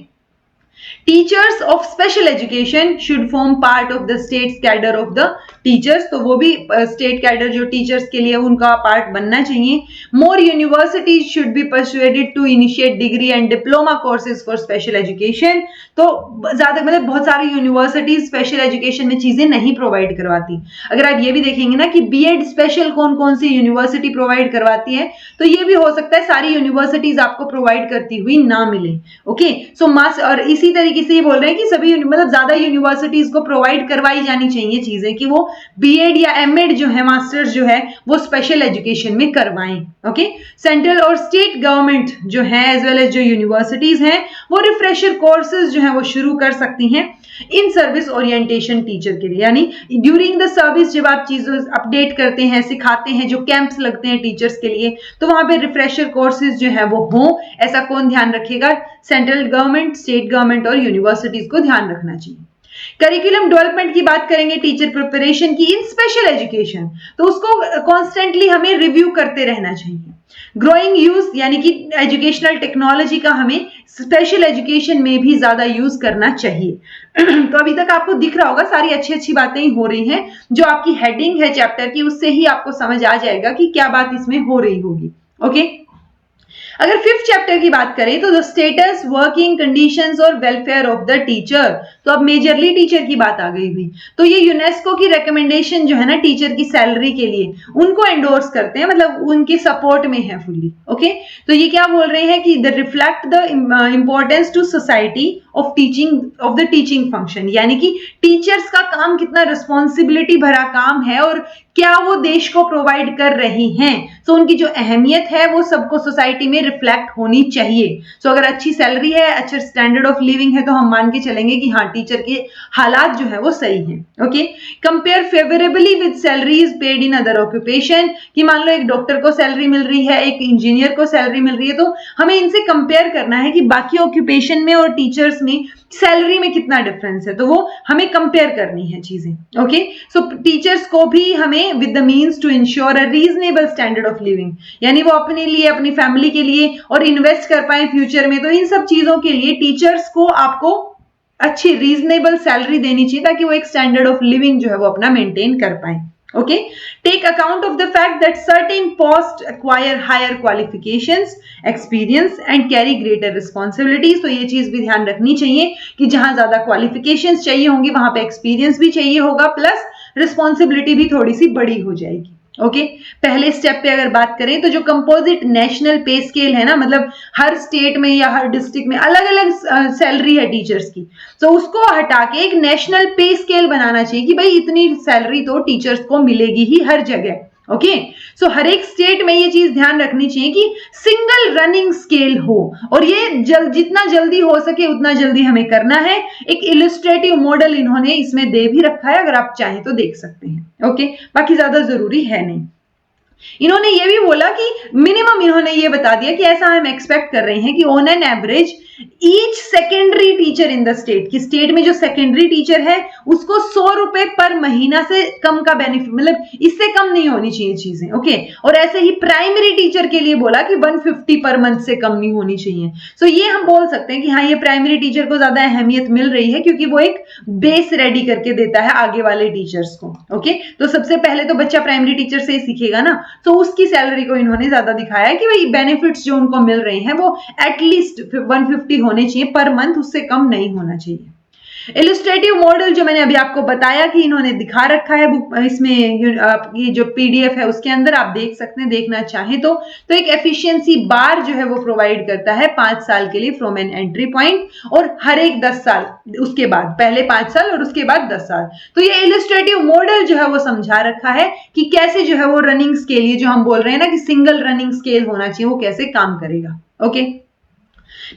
teachers of special education should form part of the state cadre of the teachers, तो वो भी स्टेट कैडर जो टीचर्स के लिए उनका पार्ट बनना चाहिए। More universities should be persuaded to initiate degree and diploma courses for special education, तो ज्यादा मतलब बहुत सारी यूनिवर्सिटीज स्पेशल एजुकेशन में चीजें नहीं प्रोवाइड करवाती। अगर आप ये भी देखेंगे ना कि बीएड स्पेशल कौन कौन सी यूनिवर्सिटी प्रोवाइड करवाती है, तो ये भी हो सकता है सारी यूनिवर्सिटीज आपको प्रोवाइड करती हुई ना मिले। ओके सो मास और इसी तरीके से ये बोल रहे हैं कि सभी मतलब ज्यादा यूनिवर्सिटीज को प्रोवाइड करवाई जानी चाहिए चीजें कि वो बीएड या एमएड जो है मास्टर्स जो है वो स्पेशल एजुकेशन में करवाएं। ओके सेंट्रल और स्टेट गवर्नमेंट जो है एज वेल एज जो यूनिवर्सिटीज हैं वो रिफ्रेशर कोर्सेज जो है वो शुरू कर सकती हैं इन सर्विस ओरिएंटेशन टीचर के लिए, यानी ड्यूरिंग द सर्विस जब आप चीजें अपडेट करते हैं, सिखाते हैं, जो कैंप्स लगते हैं टीचर्स के लिए, तो वहां पे रिफ्रेशर कोर्सेज जो है वो हों। ऐसा कौन ध्यान रखेगा, सेंट्रल गवर्नमेंट, स्टेट गवर्नमेंट और यूनिवर्सिटीज को ध्यान रखना चाहिए। करिकुलम डेवलपमेंट की बात करेंगे टीचर प्रिपरेशन की इन स्पेशल एजुकेशन, तो उसको कॉन्स्टेंटली हमें रिव्यू करते रहना चाहिए। ग्रोइंग यूज यानी कि एजुकेशनल टेक्नोलॉजी का हमें स्पेशल एजुकेशन में भी ज्यादा यूज करना चाहिए तो अभी तक आपको दिख रहा होगा सारी अच्छी अच्छी बातें ही हो रही हैं, जो आपकी हेडिंग है चैप्टर की उससे ही आपको समझ आ जाएगा कि क्या बात इसमें हो रही होगी। ओके अगर 5th चैप्टर की बात करें तो द स्टेटस, वर्किंग कंडीशंस और वेलफेयर ऑफ द टीचर, तो अब मेजरली टीचर की बात आ गई हुई। तो ये यूनेस्को की रिकमेंडेशन जो है ना टीचर की सैलरी के लिए उनको एंडोर्स करते हैं, मतलब उनके सपोर्ट में है फुल्ली। ओके तो ये क्या बोल रहे हैं कि the reflect the importance to society of teaching of the teaching function, यानी कि टीचर्स का काम कितना रिस्पॉन्सिबिलिटी भरा काम है और क्या वो देश को प्रोवाइड कर रही हैं, तो उनकी जो अहमियत है वो सबको सोसाइटी में रिफ्लेक्ट होनी चाहिए। सो अगर अच्छी सैलरी है, अच्छा स्टैंडर्ड ऑफ लिविंग है, तो हम मान के चलेंगे कि हाँ टीचर के हालात जो है वो सही हैं। Okay compare favourably with salaries paid in other occupation, कि मान लो एक डॉक्टर को सैलरी मिल रही है, एक इंजीनियर को सैलरी मिल रही है, तो हमें इनसे कंपेयर करना है कि बाकी ऑक्यूपेशन में और टीचर्स में सैलरी में कितना डिफरेंस है, तो वो हमें कंपेयर करनी है चीजें। ओके सो टीचर्स को भी हमें with the means to ensure a reasonable standard of living, यानी वो अपने लिए, अपनी फैमिली के लिए और इन्वेस्ट कर पाए फ्यूचर में, तो इन सब चीजों के लिए टीचर्स को आपको अच्छी रीजनेबल सैलरी देनी चाहिए ताकि वो एक स्टैंडर्ड ऑफ लिविंग जो है वो अपना मेंटेन कर पाए। Okay, take account of the fact that certain posts acquire higher qualifications, experience and carry greater responsibilities, तो ये चीज भी ध्यान रखनी चाहिए कि जहां ज्यादा qualifications चाहिए होंगी वहां पे experience भी चाहिए होगा, प्लस responsibility भी थोड़ी सी बड़ी हो जाएगी। ओके पहले स्टेप पे अगर बात करें तो जो कंपोजिट नेशनल पे स्केल है ना, मतलब हर स्टेट में या हर डिस्ट्रिक्ट में अलग अलग सैलरी है टीचर्स की, तो उसको हटा के एक नेशनल पे स्केल बनाना चाहिए कि भाई इतनी सैलरी तो टीचर्स को मिलेगी ही हर जगह। ओके सो हर एक स्टेट में ये चीज ध्यान रखनी चाहिए कि सिंगल रनिंग स्केल हो, और ये जितना जल्दी हो सके उतना जल्दी हमें करना है। एक इलस्ट्रेटिव मॉडल इन्होंने इसमें दे भी रखा है, अगर आप चाहें तो देख सकते हैं। ओके बाकी ज्यादा जरूरी है नहीं। इन्होंने ये भी बोला कि मिनिमम इन्होंने ये बता दिया कि ऐसा हम एक्सपेक्ट कर रहे हैं कि on an average each secondary teacher in the state, कि स्टेट में जो सेकेंडरी टीचर है उसको 100 रुपए पर महीना से कम का बेनिफिट, मतलब इससे कम नहीं होनी चाहिए चीजें, ओके। और ऐसे ही प्राइमरी टीचर के लिए बोला कि 150 पर मंथ से कम नहीं होनी चाहिए। सो ये हम बोल सकते हैं कि हाँ, ये प्राइमरी टीचर को ज्यादा अहमियत मिल रही है क्योंकि वो एक बेस रेडी करके देता है आगे वाले टीचर्स को, ओके। तो सबसे पहले तो बच्चा प्राइमरी टीचर से ही सीखेगा ना, तो उसकी सैलरी को इन्होंने ज्यादा दिखाया है कि भाई बेनिफिट्स जो उनको मिल रहे हैं वो एटलीस्ट 150 होने चाहिए पर मंथ, उससे कम नहीं होना चाहिए। इलस्ट्रेटिव मॉडल जो मैंने अभी आपको बताया कि इन्होंने दिखा रखा है बुक, इसमें आपकी जो पीडीएफ है उसके अंदर आप देख सकते हैं, देखना चाहें तो एक एफिशिएंसी बार जो है वो प्रोवाइड करता है 5 साल के लिए फ्रॉम एन एंट्री पॉइंट, और हर एक 10 साल उसके बाद, पहले 5 साल और उसके बाद 10 साल। तो ये इलस्ट्रेटिव मॉडल जो है वो समझा रखा है कि कैसे जो है वो रनिंग स्केल, ये जो हम बोल रहे हैं ना कि सिंगल रनिंग स्केल होना चाहिए, वो कैसे काम करेगा, okay.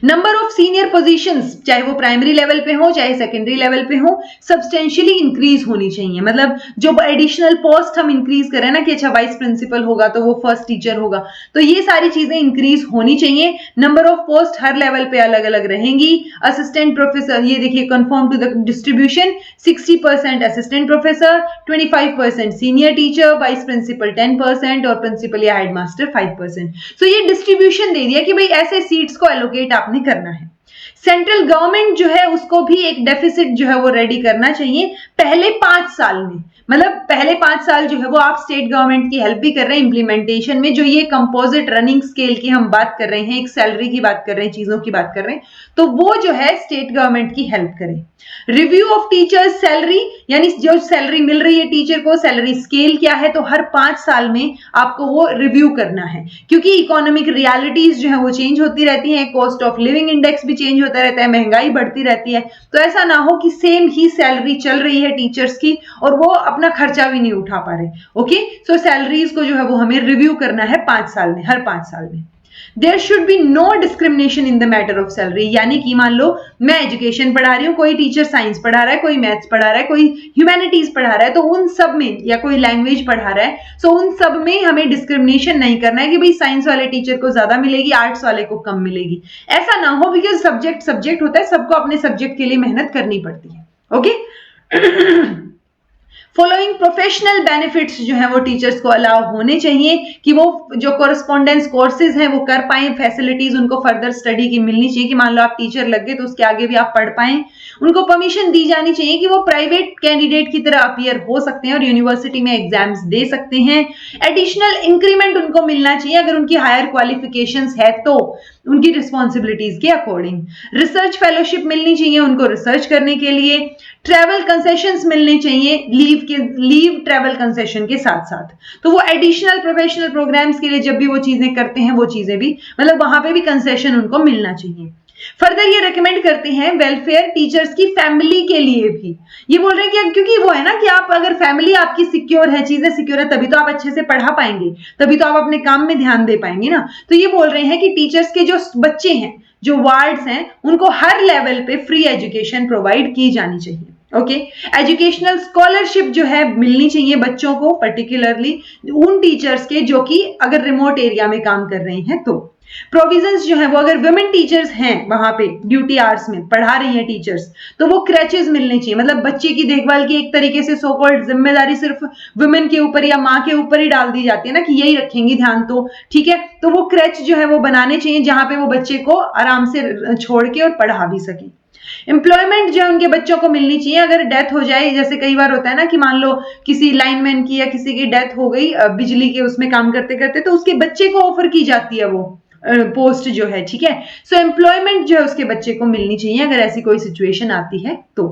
Number of senior positions, चाहे वो प्राइमरी लेवल पे हो चाहे सेकेंडरी लेवल पे हो, सब्सटेंशियली इंक्रीज होनी चाहिए। मतलब जो एडिशनल पोस्ट हम इंक्रीज करें ना कि अच्छा वाइस प्रिंसिपल होगा तो वो फर्स्ट टीचर होगा, तो ये सारी चीजें इंक्रीज होनी चाहिए। नंबर ऑफ पोस्ट हर लेवल पे अलग अलग रहेंगी। असिस्टेंट प्रोफेसर, ये देखिए confirm to the distribution, 60% assistant professor, 25% senior teacher, vice principal 10% और प्रिंसिपल या हेडमास्टर 5%। सो ये डिस्ट्रीब्यूशन दे दिया कि भाई ऐसे सीट्स को एलोकेट आपने करना है। सेंट्रल गवर्नमेंट जो है उसको भी एक डेफिसिट जो है वो रेडी करना चाहिए पहले 5 साल में। मतलब पहले 5 साल जो है वो आप स्टेट गवर्नमेंट की हेल्प भी कर रहे हैं इंप्लीमेंटेशन में, जो ये कंपोजिट रनिंग स्केल की हम बात कर रहे हैं, एक सैलरी की बात कर रहे हैं, चीजों की बात कर रहे हैं, तो वो जो है स्टेट गवर्नमेंट की हेल्प करे। रिव्यू ऑफ टीचर्स सैलरी, यानी जो सैलरी मिल रही है टीचर को, सैलरी स्केल क्या है, तो हर 5 साल में आपको वो रिव्यू करना है, क्योंकि इकोनॉमिक रियलिटीज जो है वो चेंज होती रहती हैं, कॉस्ट ऑफ लिविंग इंडेक्स भी चेंज होता रहता है, महंगाई बढ़ती रहती है, तो ऐसा ना हो कि सेम ही सैलरी चल रही है टीचर्स की और वो अपना खर्चा भी नहीं उठा पा रहे, ओके। सो सैलरीज को जो है वो हमें रिव्यू करना है 5 साल में, हर 5 साल में। There should be no discrimination in the matter of salary, यानी कि मान लो मैं एजुकेशन पढ़ा रही हूँ, कोई टीचर साइंस पढ़ा रहा है, कोई मैथ्स पढ़ा रहा है, कोई ह्यूमैनिटीज पढ़ा रहा है, तो उन सब में, या कोई लैंग्वेज पढ़ा रहा है, सो उन सब में हमें डिस्क्रिमिनेशन नहीं करना है कि भाई साइंस वाले टीचर को ज्यादा मिलेगी, आर्ट्स वाले को कम मिलेगी, ऐसा ना हो, बिकॉज सब्जेक्ट होता है, सबको अपने सब्जेक्ट के लिए मेहनत करनी पड़ती है, ओके। फॉलोइंग प्रोफेशनल बेनिफिट्स जो है वो टीचर्स को अलाउ होने चाहिए कि वो जो कोरेस्पोंडेंस कोर्सेज हैं वो कर पाएं, फैसिलिटीज उनको फर्दर स्टडी की मिलनी चाहिए कि मान लो आप टीचर लग गए तो उसके आगे भी आप पढ़ पाएं। उनको परमिशन दी जानी चाहिए कि वो प्राइवेट कैंडिडेट की तरह अपीयर हो सकते हैं और यूनिवर्सिटी में एग्जाम्स दे सकते हैं। एडिशनल इंक्रीमेंट उनको मिलना चाहिए अगर उनकी हायर क्वालिफिकेशंस है तो, उनकी रिस्पॉन्सिबिलिटीज के अकॉर्डिंग। रिसर्च फेलोशिप मिलनी चाहिए उनको रिसर्च करने के लिए। ट्रैवल कंसेशंस मिलने चाहिए लीव ट्रैवल कंसेशन के साथ साथ, तो वो एडिशनल प्रोफेशनल प्रोग्राम्स के लिए जब भी वो चीजें करते हैं वो चीजें भी, मतलब वहां पे भी कंसेशन उनको मिलना चाहिए। फर्दर ये रेकमेंड करते हैं वेलफेयर टीचर्स की फैमिली के लिए भी। ये बोल रहे हैं कि क्योंकि वो है ना कि आप अगर फैमिली आपकी सिक्योर है, चीजें सिक्योर है, तभी तो आप अच्छे से पढ़ा पाएंगे, तभी तो आप अपने काम में ध्यान दे पाएंगे ना। तो ये बोल रहे हैं कि टीचर्स के जो बच्चे हैं, जो वार्ड्स हैं, उनको हर लेवल पे फ्री एजुकेशन प्रोवाइड की जानी चाहिए, ओके। एजुकेशनल स्कॉलरशिप जो है मिलनी चाहिए बच्चों को, पर्टिकुलरली उन टीचर्स के जो कि अगर रिमोट एरिया में काम कर रहे हैं तो। प्रोविजंस जो है वो अगर वुमेन टीचर्स हैं वहां पे ड्यूटी आवर्स में पढ़ा रही हैं टीचर्स, तो वो क्रैचेस मिलने चाहिए। मतलब बच्चे की देखभाल की एक तरीके से सो कॉल्ड जिम्मेदारी सिर्फ वुमेन के ऊपर या माँ के ऊपर ही डाल दी जाती है ना कि यही रखेंगी ध्यान, तो ठीक है, तो वो क्रैच जो है वो बनाने चाहिए जहां पे वो बच्चे को आराम से छोड़ के और पढ़ा भी सके। एम्प्लॉयमेंट जो है उनके बच्चों को मिलनी चाहिए अगर डेथ हो जाए, जैसे कई बार होता है ना कि मान लो किसी लाइनमैन की या किसी की डेथ हो गई बिजली के उसमें काम करते करते, तो उसके बच्चे को ऑफर की जाती है वो पोस्ट जो है, ठीक है। सो एम्प्लॉयमेंट जो है उसके बच्चे को मिलनी चाहिए अगर ऐसी कोई सिचुएशन आती है तो,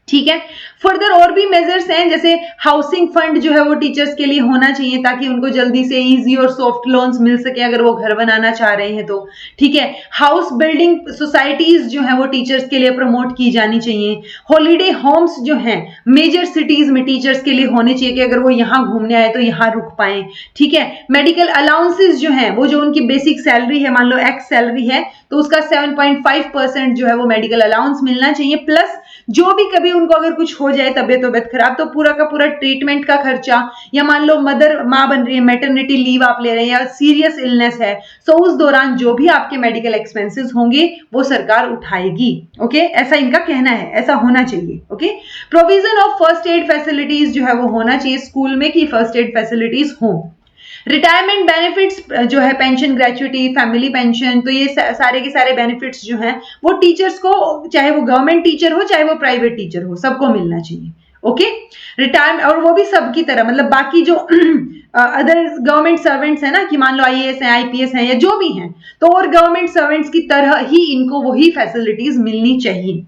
ठीक है। फर्दर और भी मेजर्स हैं, जैसे हाउसिंग फंड जो है वो टीचर्स के लिए होना चाहिए ताकि उनको जल्दी से इजी और सॉफ्ट लोन्स मिल सके अगर वो घर बनाना चाह रहे हैं तो, ठीक है। हाउस बिल्डिंग सोसाइटीज जो है वो टीचर्स के लिए प्रमोट की जानी चाहिए। हॉलीडे होम्स जो हैं मेजर सिटीज में टीचर्स के लिए होने चाहिए कि अगर वो यहाँ घूमने आए तो यहाँ रुक पाए, ठीक है। मेडिकल अलाउंसेस जो है वो जो उनकी बेसिक सैलरी है, मान लो एक्स सैलरी है तो उसका 7.5% जो है वो मेडिकल अलाउंस मिलना चाहिए, प्लस जो भी कभी उनको अगर कुछ हो जाए, तबियत खराब, तो पूरा का पूरा ट्रीटमेंट का खर्चा, या मान लो माँ बन रही है, मैटरनिटी लीव आप ले रहे हैं, या सीरियस इलनेस है, सो उस दौरान जो भी आपके मेडिकल एक्सपेंसेस होंगे वो सरकार उठाएगी। ओके, ऐसा इनका कहना है, ऐसा होना चाहिए। Okay, provision of first aid facilities जो है वो होना चाहिए स्कूल में, कि फर्स्ट एड फैसिलिटीज हो। रिटायरमेंट बेनिफिट्स जो है, पेंशन, ग्रेचुइटी, फैमिली पेंशन, तो ये सारे के सारे बेनिफिट्स जो हैं वो टीचर्स को, चाहे वो गवर्नमेंट टीचर हो चाहे वो प्राइवेट टीचर हो, सबको मिलना चाहिए। ओके, रिटायरमेंट, और वो भी सबकी तरह, मतलब बाकी जो अदर गवर्नमेंट सर्वेंट्स है ना, कि मान लो आईएएस हैं, आईपीएस हैं, या जो भी हैं, तो और गवर्नमेंट सर्वेंट्स की तरह ही इनको वही फैसिलिटीज मिलनी चाहिए।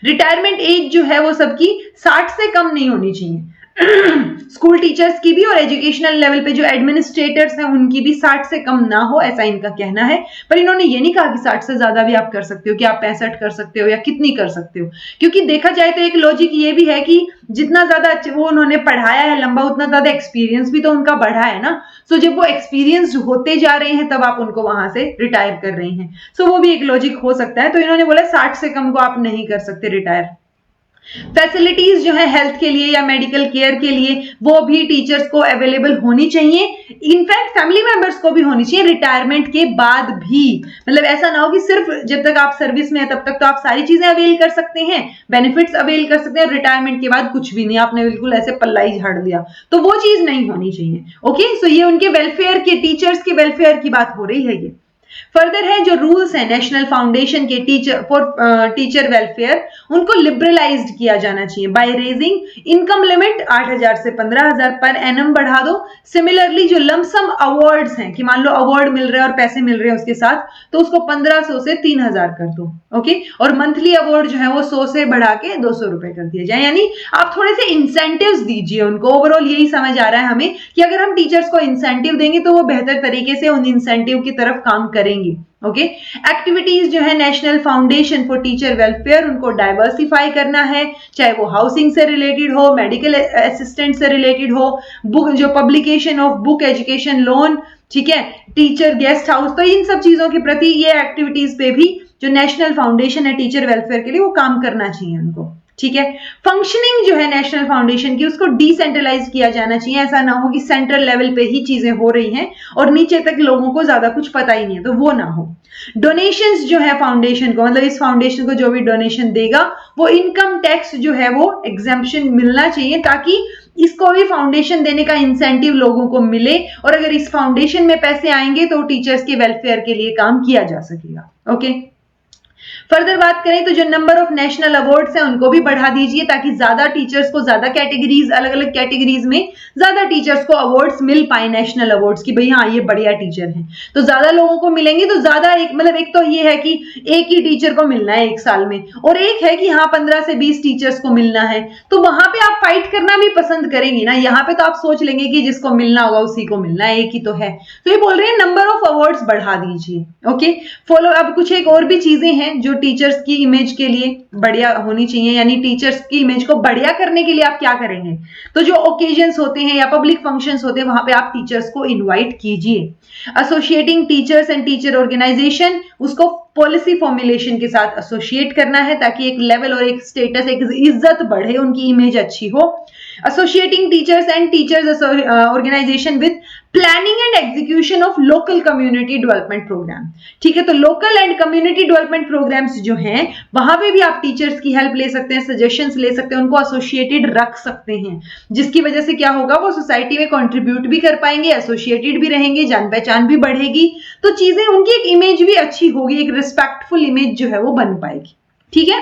रिटायरमेंट एज जो है वो सबकी 60 से कम नहीं होनी चाहिए। स्कूल टीचर्स की भी और एजुकेशनल लेवल पे जो एडमिनिस्ट्रेटर्स हैं उनकी भी 60 से कम ना हो, ऐसा इनका कहना है। पर इन्होंने ये नहीं कहा कि 60 से ज्यादा भी आप कर सकते हो, कि आप 65 कर सकते हो या कितनी कर सकते हो, क्योंकि देखा जाए तो एक लॉजिक ये भी है कि जितना ज्यादा वो उन्होंने पढ़ाया है लंबा, उतना ज्यादा एक्सपीरियंस भी तो उनका बढ़ा है ना। सो जब वो एक्सपीरियंस होते जा रहे हैं तब आप उनको वहां से रिटायर कर रहे हैं, सो वो भी एक लॉजिक हो सकता है। तो इन्होंने बोला 60 से कम को आप नहीं कर सकते रिटायर। फैसिलिटीज जो है हेल्थ के लिए या मेडिकल केयर के लिए, वो भी टीचर्स को अवेलेबल होनी चाहिए, इनफैक्ट फैमिली मेंबर्स को भी होनी चाहिए रिटायरमेंट के बाद भी। मतलब ऐसा ना हो कि सिर्फ जब तक आप सर्विस में है तब तक तो आप सारी चीजें अवेल कर सकते हैं, बेनिफिट्स अवेल कर सकते हैं, रिटायरमेंट के बाद कुछ भी नहीं, आपने बिल्कुल ऐसे पल्ला ही झाड़ दिया, तो वो चीज नहीं होनी चाहिए। ओके, सो ये उनके वेलफेयर के, टीचर्स के वेलफेयर की बात हो रही है। ये फर्दर है जो रूल्स है नेशनल फाउंडेशन के टीचर वेलफेयर, उनको लिबरलाइज्ड किया जाना चाहिए बाय रेजिंग इनकम लिमिट 8,000 से 15,000 पर एनम बढ़ा दो। सिमिलरली जो लमसम अवार्ड्स हैं, कि मान लो अवार्ड मिल रहा है और पैसे मिल रहे हैं उसके साथ, तो उसको 1,500 से 3,000 कर दो। ओके, और मंथली अवार्ड जो है वो 100 से बढ़ा के 200 रुपए कर दिए जाए, यानी आप थोड़े से इंसेंटिव्स दीजिए उनको। ओवरऑल यही समझ आ रहा है हमें कि अगर हम टीचर्स को इंसेंटिव देंगे तो वो बेहतर तरीके से उन इंसेंटिव की तरफ काम करेंगे। ओके, एक्टिविटीज जो है national foundation for teacher welfare, उनको डाइवर्सिफाई करना है, चाहे वो हाउसिंग से रिलेटेड हो, मेडिकल असिस्टेंट से रिलेटेड हो, बुक जो publication of book, education loan, ठीक है, टीचर गेस्ट हाउस, तो इन सब चीजों के प्रति ये एक्टिविटीज पे भी जो नेशनल फाउंडेशन है टीचर वेलफेयर के लिए, वो काम करना चाहिए उनको। ठीक है, फंक्शनिंग जो है नेशनल फाउंडेशन की, उसको डिसेंट्रलाइज किया जाना चाहिए। ऐसा ना हो कि सेंट्रल लेवल पे ही चीजें हो रही हैं और नीचे तक लोगों को ज्यादा कुछ पता ही नहीं है, तो वो ना हो। डोनेशंस जो है फाउंडेशन को, मतलब इस फाउंडेशन को जो भी डोनेशन देगा वो इनकम टैक्स जो है वो एग्जेम्पशन मिलना चाहिए, ताकि इसको भी फाउंडेशन देने का इंसेंटिव लोगों को मिले, और अगर इस फाउंडेशन में पैसे आएंगे तो टीचर्स के वेलफेयर के लिए काम किया जा सकेगा। ओके, फर्दर बात करें तो जो नंबर ऑफ नेशनल अवार्ड्स हैं उनको भी बढ़ा दीजिए, ताकि ज्यादा टीचर्स को, ज्यादा कैटेगरीज, अलग अलग कैटेगरीज में ज्यादा टीचर्स को अवार्ड्स मिल पाए, नेशनल अवार्ड्स की, भाई हाँ ये बढ़िया टीचर हैं, तो ज्यादा लोगों को मिलेंगे, तो ज्यादा एक, मतलब एक तो ये है कि एक ही टीचर को मिलना है एक साल में, और एक है कि हाँ 15 से 20 टीचर्स को मिलना है, तो वहां पे आप फाइट करना भी पसंद करेंगे ना। यहाँ पे तो आप सोच लेंगे कि जिसको मिलना होगा उसी को मिलना है, एक ही तो है। तो ये बोल रहे हैं नंबर ऑफ अवार्ड्स बढ़ा दीजिए। ओके, फॉलो, अब कुछ एक और भी चीजें हैं जो टीचर्स की इमेज के लिए बढ़िया होनी चाहिए, यानी टीचर्स की इमेज को बढ़िया करने के लिए आप क्या करेंगे, तो जो ओकेजन्स होते हैं या पब्लिक फंक्शंस होते हैं वहां पे आप टीचर्स को इनवाइट कीजिए। Associating teachers and teacher organisation, उसको पॉलिसी फॉर्मुलेशन के साथ एसोसिएट करना है, ताकि एक लेवल और एक स्टेटस, एक इज्जत बढ़े, उनकी इमेज अच्छी हो। Associating teachers and teachers organisation with planning and execution of local community development programme. ठीक है, तो local and community development programmes जो हैं वहां पे भी आप टीचर्स की हेल्प ले सकते हैं, सजेशंस ले सकते हैं, उनको एसोसिएटेड रख सकते हैं, जिसकी वजह से क्या होगा, वो सोसाइटी में कंट्रीब्यूट भी कर पाएंगे, एसोसिएटेड भी रहेंगे, जान पहचान भी बढ़ेगी, तो चीजें, उनकी एक इमेज भी अच्छी होगी, एक रिस्पेक्टफुल इमेज जो है वो बन पाएगी। ठीक है,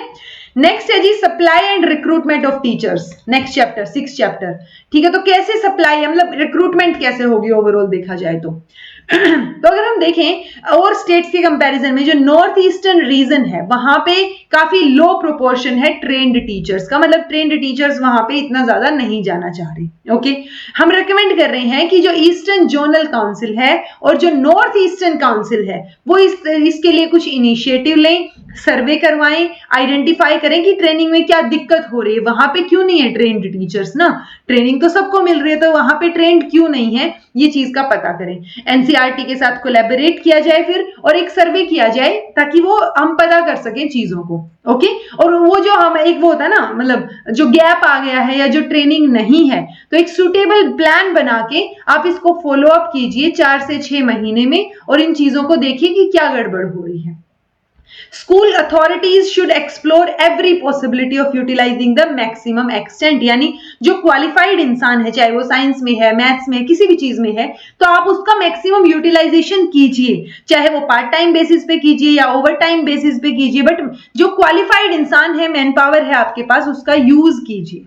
नेक्स्ट है जी supply and recruitment of teachers, next chapter 6 chapter. ठीक है, तो कैसे सप्लाई है, मतलब रिक्रूटमेंट कैसे होगी ओवरऑल देखा जाए तो तो अगर हम देखें और स्टेट्स के कंपैरिजन में, जो नॉर्थ ईस्टर्न रीजन है वहां पे काफी लो प्रोपोर्शन है ट्रेन्ड टीचर्स का, मतलब ट्रेन्ड टीचर्स वहां पे इतना ज्यादा नहीं जाना चाह रहे। ओके, हम रेकमेंड कर रहे हैं कि जो ईस्टर्न जोनल काउंसिल है और जो नॉर्थ ईस्टर्न काउंसिल है वो इसके लिए कुछ इनिशिएटिव लें, सर्वे करवाएं, आइडेंटिफाई करें कि ट्रेनिंग में क्या दिक्कत हो रही है, वहां पे क्यों नहीं है ट्रेन्ड टीचर्स ना, ट्रेनिंग तो सबको मिल रही है तो वहां पे ट्रेंड क्यों नहीं है, ये चीज का पता करें। एनसीईआरटी एनसीईआरटी के साथ कोलैबोरेट किया जाए फिर, और एक सर्वे किया जाए ताकि वो हम पता कर सकें चीजों को। ओके, और वो जो हम एक वो होता है ना, मतलब जो गैप आ गया है या जो ट्रेनिंग नहीं है, तो एक सुटेबल प्लान बना के आप इसको फॉलो अप कीजिए 4 से 6 महीने में, और इन चीजों को देखिए कि क्या गड़बड़ हो रही है। School authorities should explore every possibility of utilising the maximum extent, यानी जो क्वालिफाइड इंसान है, चाहे वो साइंस में है, मैथ्स में, किसी भी चीज में है, तो आप उसका मैक्सिमम यूटिलाइजेशन कीजिए, चाहे वो पार्ट टाइम बेसिस पे कीजिए या ओवर टाइम बेसिस पे कीजिए, बट जो क्वालिफाइड इंसान है, मैन पावर है आपके पास, उसका यूज कीजिए।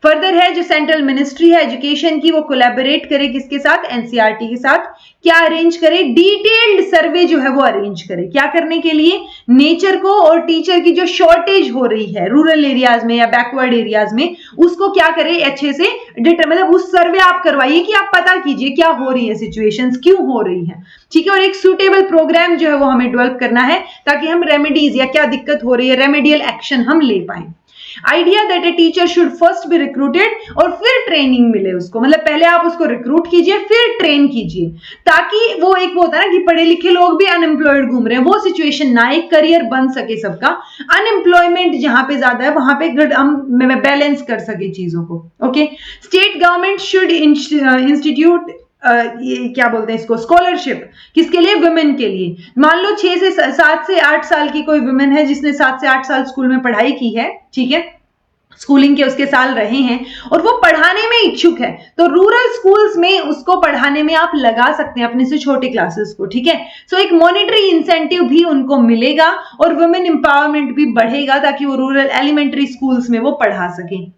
फर्दर है जो सेंट्रल मिनिस्ट्री है एजुकेशन की, वो कोलैबोरेट करे किसके साथ, एनसीईआरटी के साथ। क्या अरेंज करे, डिटेल्ड सर्वे जो है वो अरेंज करे। क्या करने के लिए, नेचर को और टीचर की जो शॉर्टेज हो रही है रूरल एरियाज में या बैकवर्ड एरियाज में, उसको क्या करे अच्छे से मतलब उस सर्वे आप करवाइए कि आप पता कीजिए क्या हो रही है, सिचुएशंस क्यों हो रही है, ठीक है। और एक सूटेबल प्रोग्राम जो है वो हमें डेवलप करना है ताकि हम रेमेडीज या क्या दिक्कत हो रही है, रेमेडियल एक्शन हम ले पाए। Idea that a teacher should first be recruited, और फिर ट्रेनिंग मिले उसको, मतलब पहले आप उसको रिक्रूट कीजिए फिर ट्रेन कीजिए, ताकि वो एक वो होता है ना कि पढ़े लिखे लोग भी अनएम्प्लॉयड घूम रहे हैं, वो सिचुएशन ना, एक करियर बन सके सबका। अनएम्प्लॉयमेंट जहां पे ज्यादा है वहां पे हम बैलेंस कर सके चीजों को। Okay, state government should institute ये क्या बोलते हैं इसको, स्कॉलरशिप, किसके लिए, वुमेन के लिए। मान लो 7 से 8 साल की कोई वुमेन है जिसने 7 से 8 साल स्कूल में पढ़ाई की है, ठीक है, स्कूलिंग के उसके साल रहे हैं और वो पढ़ाने में इच्छुक है, तो रूरल स्कूल्स में उसको पढ़ाने में आप लगा सकते हैं अपने से छोटे क्लासेस को, ठीक है। सो एक मॉनेटरी इंसेंटिव भी उनको मिलेगा और वुमेन एम्पावरमेंट भी बढ़ेगा ताकि वो रूरल एलिमेंट्री स्कूल्स में वो पढ़ा सकें।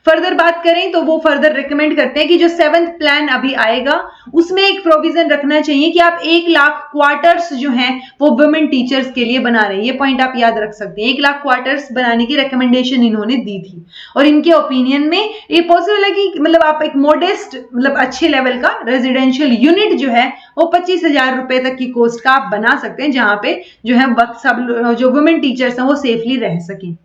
फर्दर बात करें तो वो फर्दर रिकमेंड करते हैं कि जो 7th प्लान अभी आएगा उसमें एक प्रोविजन रखना चाहिए कि आप 1 लाख क्वार्टर्स जो हैं वो वुमेन टीचर्स के लिए बना रहे हैं। ये पॉइंट आप याद रख सकते हैं, 1 लाख क्वार्टर्स बनाने की रिकमेंडेशन इन्होंने दी थी, और इनके ओपिनियन में ये पॉसिबल है कि मतलब आप एक मोडेस्ट मतलब अच्छे लेवल का रेजिडेंशियल यूनिट जो है वो 25,000 रुपए तक की कॉस्ट का आप बना सकते हैं, जहां पे जो है सब जो वुमेन टीचर्स हैं वो सेफली रह सकें।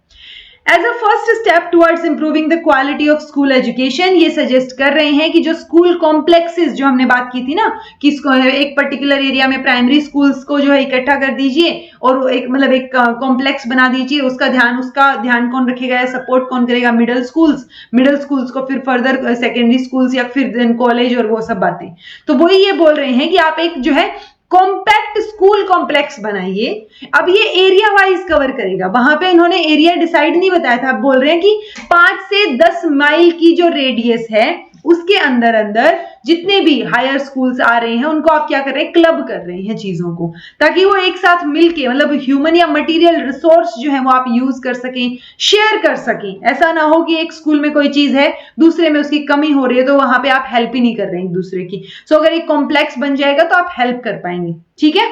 As a first step towards improving the quality of school education, ये सजेस्ट कर रहे हैं कि जो स्कूल कॉम्प्लेक्सेस जो हमने बात की थी ना कि एक पर्टिकुलर एरिया में प्राइमरी स्कूल्स को जो है इकट्ठा कर दीजिए और एक मतलब एक कॉम्प्लेक्स बना दीजिए, उसका ध्यान कौन रखेगा, सपोर्ट कौन करेगा, मिडिल स्कूल्स को फिर फर्दर सेकेंडरी स्कूल्स या फिर देन कॉलेज और वो सब बातें। तो वही ये बोल रहे हैं कि आप एक जो है कॉम्पैक्ट स्कूल कॉम्प्लेक्स बनाइए। अब ये एरिया वाइज कवर करेगा, वहां पे इन्होंने एरिया डिसाइड नहीं बताया था, बोल रहे हैं कि 5 से 10 माइल की जो रेडियस है उसके अंदर अंदर जितने भी हायर स्कूल्स आ रहे हैं उनको आप क्या कर रहे हैं, क्लब कर रहे हैं चीजों को, ताकि वो एक साथ मिलके मतलब ह्यूमन या मटेरियल रिसोर्स जो है वो आप यूज कर सकें, शेयर कर सकें। ऐसा ना हो कि एक स्कूल में कोई चीज है दूसरे में उसकी कमी हो रही है तो वहां पे आप हेल्प ही नहीं कर रहे हैं एक दूसरे की। सो अगर एक कॉम्प्लेक्स बन जाएगा तो आप हेल्प कर पाएंगे, ठीक है।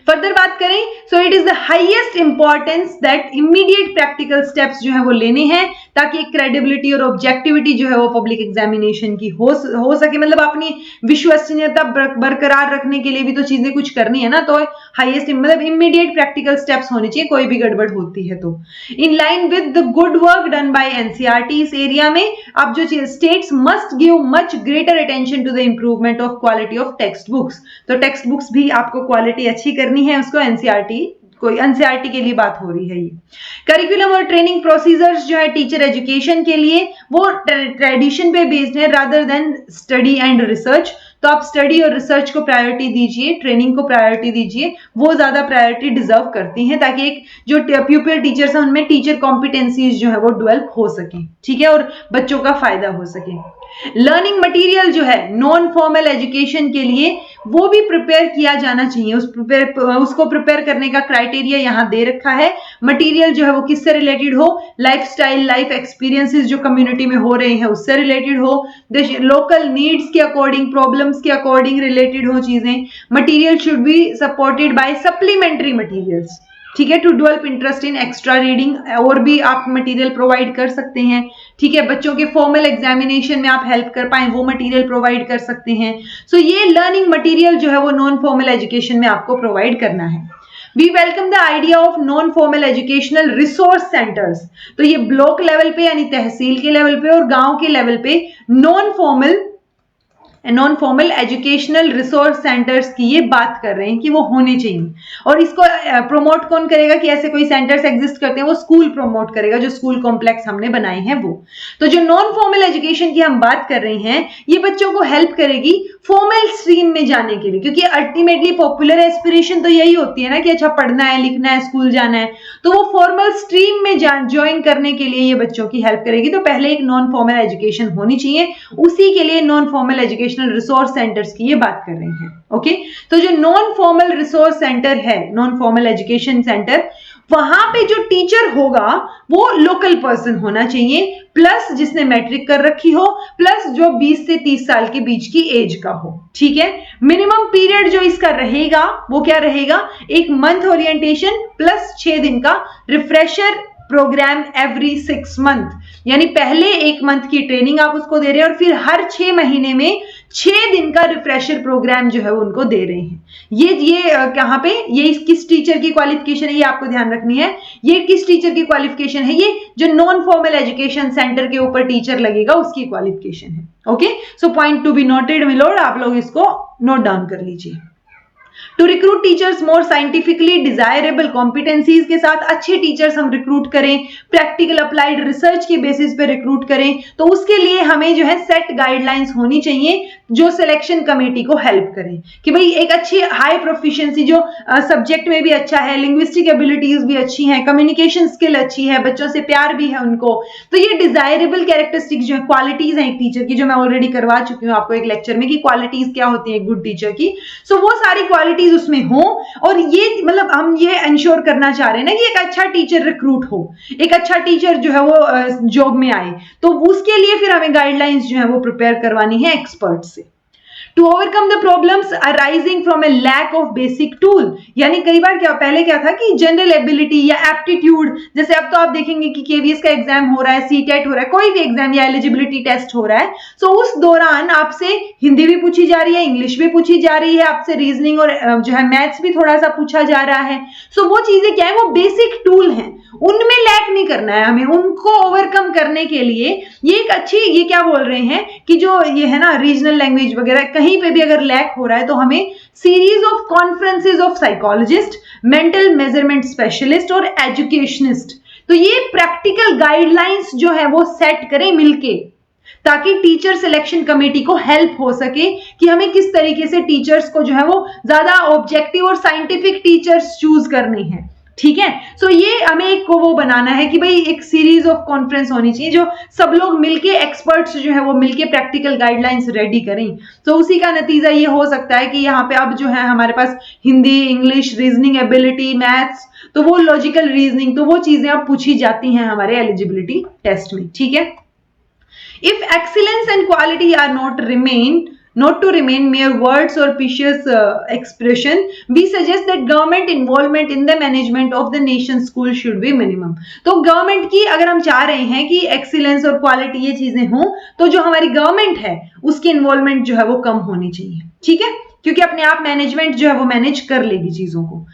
फर्दर बात करें, so it is the highest importance that immediate practical steps जो है वो लेने हैं ताकि एक क्रेडिबिलिटी और ऑब्जेक्टिविटी जो है वो पब्लिक एग्जामिनेशन की हो सके, मतलब अपनी विश्वसनीयता बरकरार रखने के लिए भी तो चीजें कुछ करनी है ना, तो हाईएस्ट मतलब इमीडिएट प्रैक्टिकल स्टेप्स होने चाहिए कोई भी गड़बड़ होती है तो। In line with the good work done by NCERT, इस एरिया में अब जो states must give much greater attention to the improvement of quality of text books, तो टेक्स्ट बुक्स भी आपको क्वालिटी अच्छी करनी है, उसको एनसीईआरटी के लिए बात हो रही है। ये करिकुलम और ट्रेनिंग प्रोसीजर्स जो है टीचर एजुकेशन के लिए वो ट्रेडिशन पे बेस्ड है rather than study and research, तो आप स्टडी और रिसर्च को प्रायोरिटी दीजिए, ट्रेनिंग को प्रायोरिटी दीजिए, वो ज्यादा प्रायोरिटी डिजर्व करती हैं ताकि एक जो प्यूपिल टीचर्स हैं उनमें टीचर कॉम्पिटेंसीज जो है वो डेवलप हो सके, ठीक है, और बच्चों का फायदा हो सके। लर्निंग मटेरियल जो है नॉन फॉर्मल एजुकेशन के लिए वो भी प्रिपेयर किया जाना चाहिए, उसको प्रिपेयर करने का क्राइटेरिया यहाँ दे रखा है। मटेरियल जो है वो किससे रिलेटेड हो, लाइफस्टाइल, लाइफ एक्सपीरियंसेस जो कम्युनिटी में हो रहे हैं उससे रिलेटेड हो, लोकल नीड्स के अकॉर्डिंग, प्रॉब्लम्स के अकॉर्डिंग रिलेटेड हो चीजें। Material should be supported by supplementary materials, ठीक है, to develop interest in extra reading, और भी आप मटेरियल प्रोवाइड कर सकते हैं, ठीक है। बच्चों के फॉर्मल एग्जामिनेशन में आप हेल्प कर पाए वो मटेरियल प्रोवाइड कर सकते हैं। सो ये लर्निंग मटेरियल जो है वो नॉन फॉर्मल एजुकेशन में आपको प्रोवाइड करना है। We welcome the idea of non formal educational resource centres, तो ये ब्लॉक लेवल पे यानी तहसील के लेवल पे और गांव के लेवल पे non formal non formal educational resource centres की ये बात कर रहे हैं कि वो होने चाहिए। और इसको प्रमोट कौन करेगा कि ऐसे कोई सेंटर्स एग्जिस्ट करते हैं, वो स्कूल प्रमोट करेगा, जो स्कूल कॉम्प्लेक्स हमने बनाए हैं वो। तो जो नॉन फॉर्मल एजुकेशन की हम बात कर रहे हैं, ये बच्चों को हेल्प करेगी फॉर्मल स्ट्रीम में जाने के लिए, क्योंकि अल्टीमेटली पॉपुलर एस्पिरेशन तो यही होती है ना कि अच्छा पढ़ना है, लिखना है, स्कूल जाना है, तो वो फॉर्मल स्ट्रीम में ज्वाइन करने के लिए ये बच्चों की हेल्प करेगी। तो पहले एक नॉन फॉर्मल एजुकेशन होनी चाहिए, उसी के लिए non formal educational resource centres की ये बात कर रहे हैं। ओके, तो जो नॉन फॉर्मल रिसोर्स सेंटर है, नॉन फॉर्मल एजुकेशन सेंटर, वहां पे जो टीचर होगा वो लोकल पर्सन होना चाहिए, प्लस जिसने मैट्रिक कर रखी हो, प्लस जो 20 से 30 साल के बीच की एज का हो। ठीक है, मिनिमम पीरियड जो इसका रहेगा वो क्या रहेगा, एक मंथ ओरिएंटेशन प्लस 6 दिन का रिफ्रेशर प्रोग्राम एवरी 6 मंथ, यानी पहले 1 मंथ की ट्रेनिंग आप उसको दे रहे हैं और फिर हर 6 महीने में 6 दिन का रिफ्रेशर प्रोग्राम जो है वो उनको दे रहे हैं। ये कहां पे, ये किस टीचर की क्वालिफिकेशन है, ये आपको ध्यान रखनी है। ये किस टीचर की क्वालिफिकेशन है, ये जो नॉन फॉर्मल एजुकेशन सेंटर के ऊपर टीचर लगेगा उसकी क्वालिफिकेशन है। Okay, so point to be noted मिलोड, आप लोग इसको नोट डाउन कर लीजिए। To recruit teachers more scientifically desirable competencies के साथ अच्छे टीचर्स हम रिक्रूट करें, प्रैक्टिकल अप्लाइड रिसर्च के बेसिस पे रिक्रूट करें, तो उसके लिए हमें जो है सेट गाइडलाइंस होनी चाहिए जो सिलेक्शन कमेटी को हेल्प करें कि भाई एक अच्छी हाई प्रोफिशिएंसी, जो सब्जेक्ट में भी अच्छा है, लिंग्विस्टिक एबिलिटीज भी अच्छी हैं, कम्युनिकेशन स्किल अच्छी है, बच्चों से प्यार भी है उनको, तो ये डिजायरेबल कैरेक्टरिस्टिक्स जो है, क्वालिटीज हैं एक टीचर की, जो मैं ऑलरेडी करवा चुकी हूँ आपको एक लेक्चर में कि क्वालिटीज क्या होती है गुड टीचर की। सो वो सारी क्वालिटीज उसमें हो, और ये मतलब हम ये इंश्योर करना चाह रहे हैं ना कि एक अच्छा टीचर रिक्रूट हो, एक अच्छा टीचर जो है वो जॉब में आए, तो उसके लिए फिर हमें गाइडलाइंस जो है वो प्रिपेयर करवानी है एक्सपर्ट से। To overcome the problems arising from a lack of basic tool, यानी कई बार पहले क्या था कि जनरल एबिलिटी या एप्टीट्यूड, जैसे अब तो आप देखेंगे कि केवीएस का एग्जाम हो रहा है, सीटेट हो रहा है, कोई भी एग्जाम या एलिजिबिलिटी टेस्ट हो रहा है, सो उस दौरान आपसे हिंदी भी पूछी जा रही है, इंग्लिश भी पूछी जा रही है, आपसे रीजनिंग और जो है मैथ्स भी थोड़ा सा पूछा जा रहा है। सो वो चीजें क्या है, वो बेसिक टूल हैं, उनमें लैक नहीं करना है हमें, उनको ओवरकम करने के लिए ये एक अच्छी, ये क्या बोल रहे हैं कि जो ये है ना रीजनल लैंग्वेज वगैरह कहीं पे भी अगर लैक हो रहा है, तो हमें series of conferences of psychologist, mental measurement specialist और एजुकेशनिस्ट, तो ये प्रैक्टिकल गाइडलाइंस जो है वो सेट करें मिलके, ताकि टीचर सिलेक्शन कमेटी को हेल्प हो सके कि हमें किस तरीके से टीचर्स को जो है वो ज्यादा ऑब्जेक्टिव और साइंटिफिक टीचर्स चूज करने हैं। ठीक है, सो ये हमें एक को वो बनाना है कि भाई एक सीरीज ऑफ कॉन्फ्रेंस होनी चाहिए जो सब लोग मिलके, एक्सपर्ट्स जो है वो मिलके प्रैक्टिकल गाइडलाइंस रेडी करें। तो उसी का नतीजा ये हो सकता है कि यहाँ पे अब जो है हमारे पास Hindi, English, reasoning ability, maths, तो वो लॉजिकल रीजनिंग, तो वो चीजें अब पूछी जाती हैं हमारे एलिजिबिलिटी टेस्ट में। ठीक है, if excellence and quality are not to remain mere words or precious expression, we suggest that government involvement in the management of the nation's school should be minimum. तो गवर्नमेंट की, अगर हम चाह रहे हैं कि एक्सीलेंस और क्वालिटी ये चीजें हों, तो जो हमारी गवर्नमेंट है उसकी इन्वॉल्वमेंट जो है वो कम होनी चाहिए। ठीक है, क्योंकि अपने आप मैनेजमेंट जो है वो मैनेज कर लेगी चीजों को।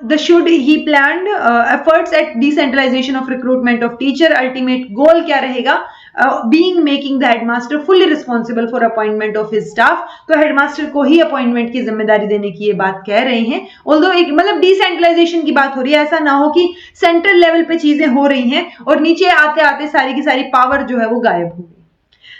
The should he planned efforts at decentralisation of recruitment of teacher, ultimate goal क्या रहेगा, being making the headmaster fully responsible for appointment of his staff, तो हेडमास्टर को ही अपॉइंटमेंट की जिम्मेदारी देने की ये बात कह रहे हैं। ऑल्दो एक मतलब डिसेंट्रलाइजेशन की बात हो रही है, ऐसा ना हो कि सेंट्रल लेवल पे चीजें हो रही हैं और नीचे आते आते सारी की सारी पावर जो है वो गायब हो गई।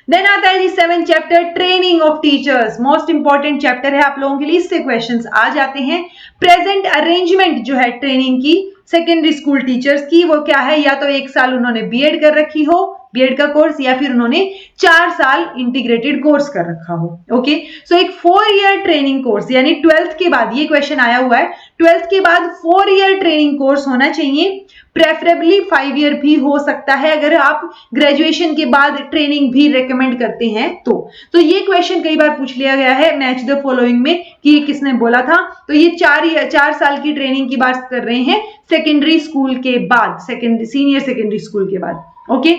देन आता है जी 7th chapter, training of teachers, most important chapter है आप लोगों के लिए, इससे क्वेश्चंस आ जाते हैं। प्रेजेंट अरेंजमेंट जो है ट्रेनिंग की सेकेंडरी स्कूल टीचर्स की, वो क्या है, या तो 1 साल उन्होंने बीएड कर रखी हो, बीएड का कोर्स, या फिर उन्होंने 4 साल इंटीग्रेटेड कोर्स कर रखा हो। ओके, सो एक 4 ईयर ट्रेनिंग कोर्स, यानी 12th के बाद, ये क्वेश्चन आया हुआ है, 12th के बाद 4 ईयर ट्रेनिंग कोर्स होना चाहिए, प्रेफरेबली 5 ईयर भी हो सकता है अगर आप ग्रेजुएशन के बाद ट्रेनिंग भी रेकमेंड करते हैं तो ये क्वेश्चन कई बार पूछ लिया गया है मैच द फॉलोइंग में कि ये किसने बोला था, तो ये 4 साल की ट्रेनिंग की बात कर रहे हैं सेकेंडरी स्कूल के बाद, सीनियर सेकेंडरी स्कूल के बाद। Okay,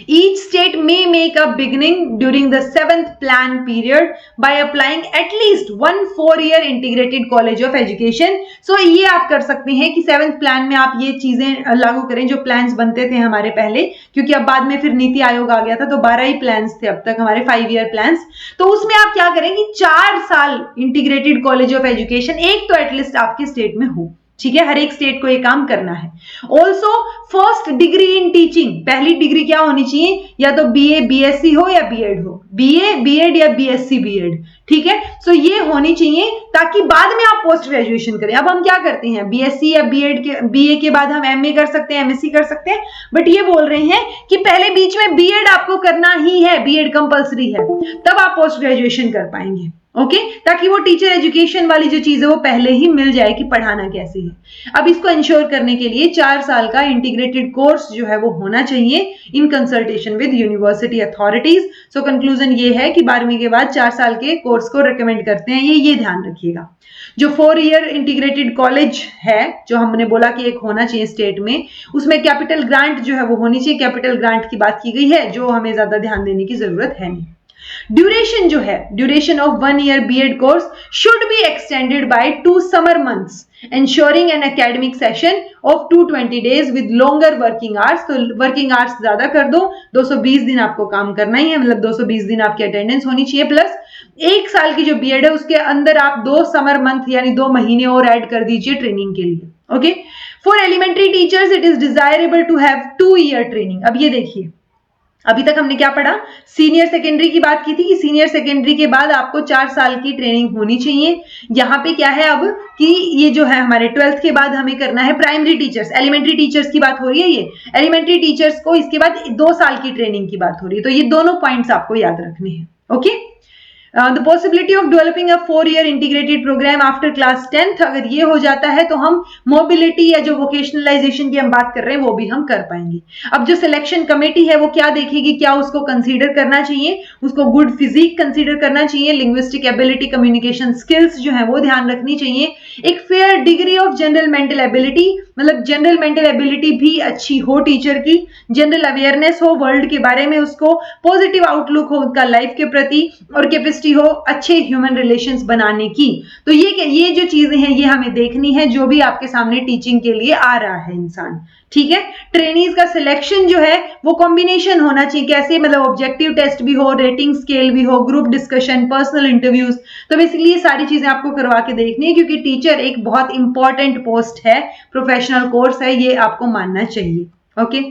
Each state may make a beginning during the 7th plan period by applying at least one 4-year integrated college of education. So ये आप कर सकते हैं कि 7th प्लान में आप ये चीजें लागू करें जो प्लान्स बनते थे हमारे पहले, क्योंकि अब बाद में फिर नीति आयोग आ गया था तो 12 ही प्लान्स थे अब तक हमारे 5-year प्लान्स। तो उसमें आप क्या करें कि 4 साल इंटीग्रेटेड कॉलेज ऑफ एजुकेशन एक तो एटलीस्ट आपके स्टेट में हो। ठीक है, हर एक स्टेट को ये काम करना है। Also first degree in teaching, पहली डिग्री क्या होनी चाहिए, या तो बीए बीएससी हो या बीएड हो, बीए बीएड या बीएससी बीएड। ठीक है, सो ये होनी चाहिए ताकि बाद में आप पोस्ट ग्रेजुएशन करें। अब हम क्या करते हैं, बीएससी या बीएड के बीए के बाद हम एमए कर सकते हैं, एमएससी कर सकते हैं, बट ये बोल रहे हैं कि पहले बीच में बीएड आपको करना ही है, बीएड कंपलसरी है, तब आप पोस्ट ग्रेजुएशन कर पाएंगे। ओके, ताकि वो टीचर एजुकेशन वाली जो चीज है वो पहले ही मिल जाए कि पढ़ाना कैसे है। अब इसको इंश्योर करने के लिए 4 साल का इंटीग्रेटेड कोर्स जो है वो होना चाहिए in consultation with university authorities. So conclusion ये है कि 12वीं के बाद 4 साल के कोर्स को रिकमेंड करते हैं, ये ध्यान रखिएगा। जो 4-year इंटीग्रेटेड कॉलेज है जो हमने बोला कि एक होना चाहिए स्टेट में, उसमें कैपिटल ग्रांट जो है वो होनी चाहिए। कैपिटल ग्रांट की बात की गई है जो हमें ज्यादा ध्यान देने की जरूरत है नहीं। ड्यूरेशन जो है, duration of 1-year BEd course should be extended by 2 summer months ensuring an academic session of 220 days with longer working hours। तो वर्किंग आवर्स ज्यादा कर दो, 220 दिन आपको काम करना ही है, मतलब 220 दिन आपकी अटेंडेंस होनी चाहिए, प्लस 1 साल की जो बीएड है उसके अंदर आप 2 समर मंथ यानी 2 महीने और ऐड कर दीजिए ट्रेनिंग के लिए। Okay, for elementary teachers it is desirable to have 2-year training. अब ये देखिए, अभी तक हमने क्या पढ़ा, सीनियर सेकेंडरी की बात की थी कि सीनियर सेकेंडरी के बाद आपको 4 साल की ट्रेनिंग होनी चाहिए। यहाँ पे क्या है अब कि ये जो है हमारे 12th के बाद हमें करना है प्राइमरी टीचर्स, एलिमेंट्री टीचर्स की बात हो रही है, ये एलिमेंट्री टीचर्स को इसके बाद 2 साल की ट्रेनिंग की बात हो रही है। तो ये दोनों पॉइंट्स आपको याद रखने हैं। Okay, the possibility of developing a 4-year integrated programme after class 10th, अगर ये हो जाता है तो हम मोबिलिटी या जो वोकेशनलाइजेशन की हम बात कर रहे हैं वो भी हम कर पाएंगे। अब जो सिलेक्शन कमेटी है वो क्या देखेगी, क्या उसको कंसीडर करना चाहिए, उसको गुड फिजिक कंसीडर करना चाहिए, लिंग्विस्टिक एबिलिटी, कम्युनिकेशन स्किल्स जो है वो ध्यान रखनी चाहिए, एक fair degree of general mental ability, मतलब जनरल मेंटल एबिलिटी भी अच्छी हो टीचर की, जनरल अवेयरनेस हो वर्ल्ड के बारे में, उसको पॉजिटिव आउटलुक हो उनका लाइफ के प्रति, और कैपेसिटी हो अच्छे ह्यूमन रिलेशंस बनाने की। तो ये जो चीजें हैं ये हमें देखनी है जो भी आपके सामने टीचिंग के लिए आ रहा है इंसान। ठीक है, ट्रेनीज का सिलेक्शन जो है वो कॉम्बिनेशन होना चाहिए, कैसे, मतलब ऑब्जेक्टिव टेस्ट भी हो, रेटिंग स्केल भी हो, ग्रुप डिस्कशन, पर्सनल इंटरव्यूज। तो बेसिकली ये सारी चीजें आपको करवा के देखनी है, क्योंकि टीचर एक बहुत इंपॉर्टेंट पोस्ट है, प्रोफेशनल कोर्स है, ये आपको मानना चाहिए। ओके,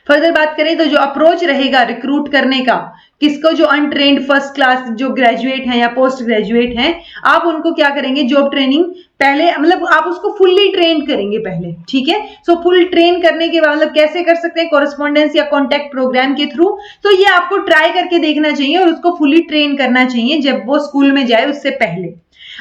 फर्दर बात करें तो जो अप्रोच रहेगा रिक्रूट करने का, किसको, जो अनट्रेन्ड फर्स्ट क्लास जो ग्रेजुएट हैं या पोस्ट ग्रेजुएट हैं, आप उनको क्या करेंगे, जॉब ट्रेनिंग पहले, मतलब आप उसको फुल्ली ट्रेन करेंगे पहले। ठीक है, सो फुल ट्रेन करने के बाद मतलब कैसे कर सकते हैं, कॉरेस्पॉन्डेंस या कॉन्टैक्ट प्रोग्राम के थ्रू। तो ये आपको ट्राई करके देखना चाहिए और उसको फुल्ली ट्रेन करना चाहिए जब वो स्कूल में जाए उससे पहले।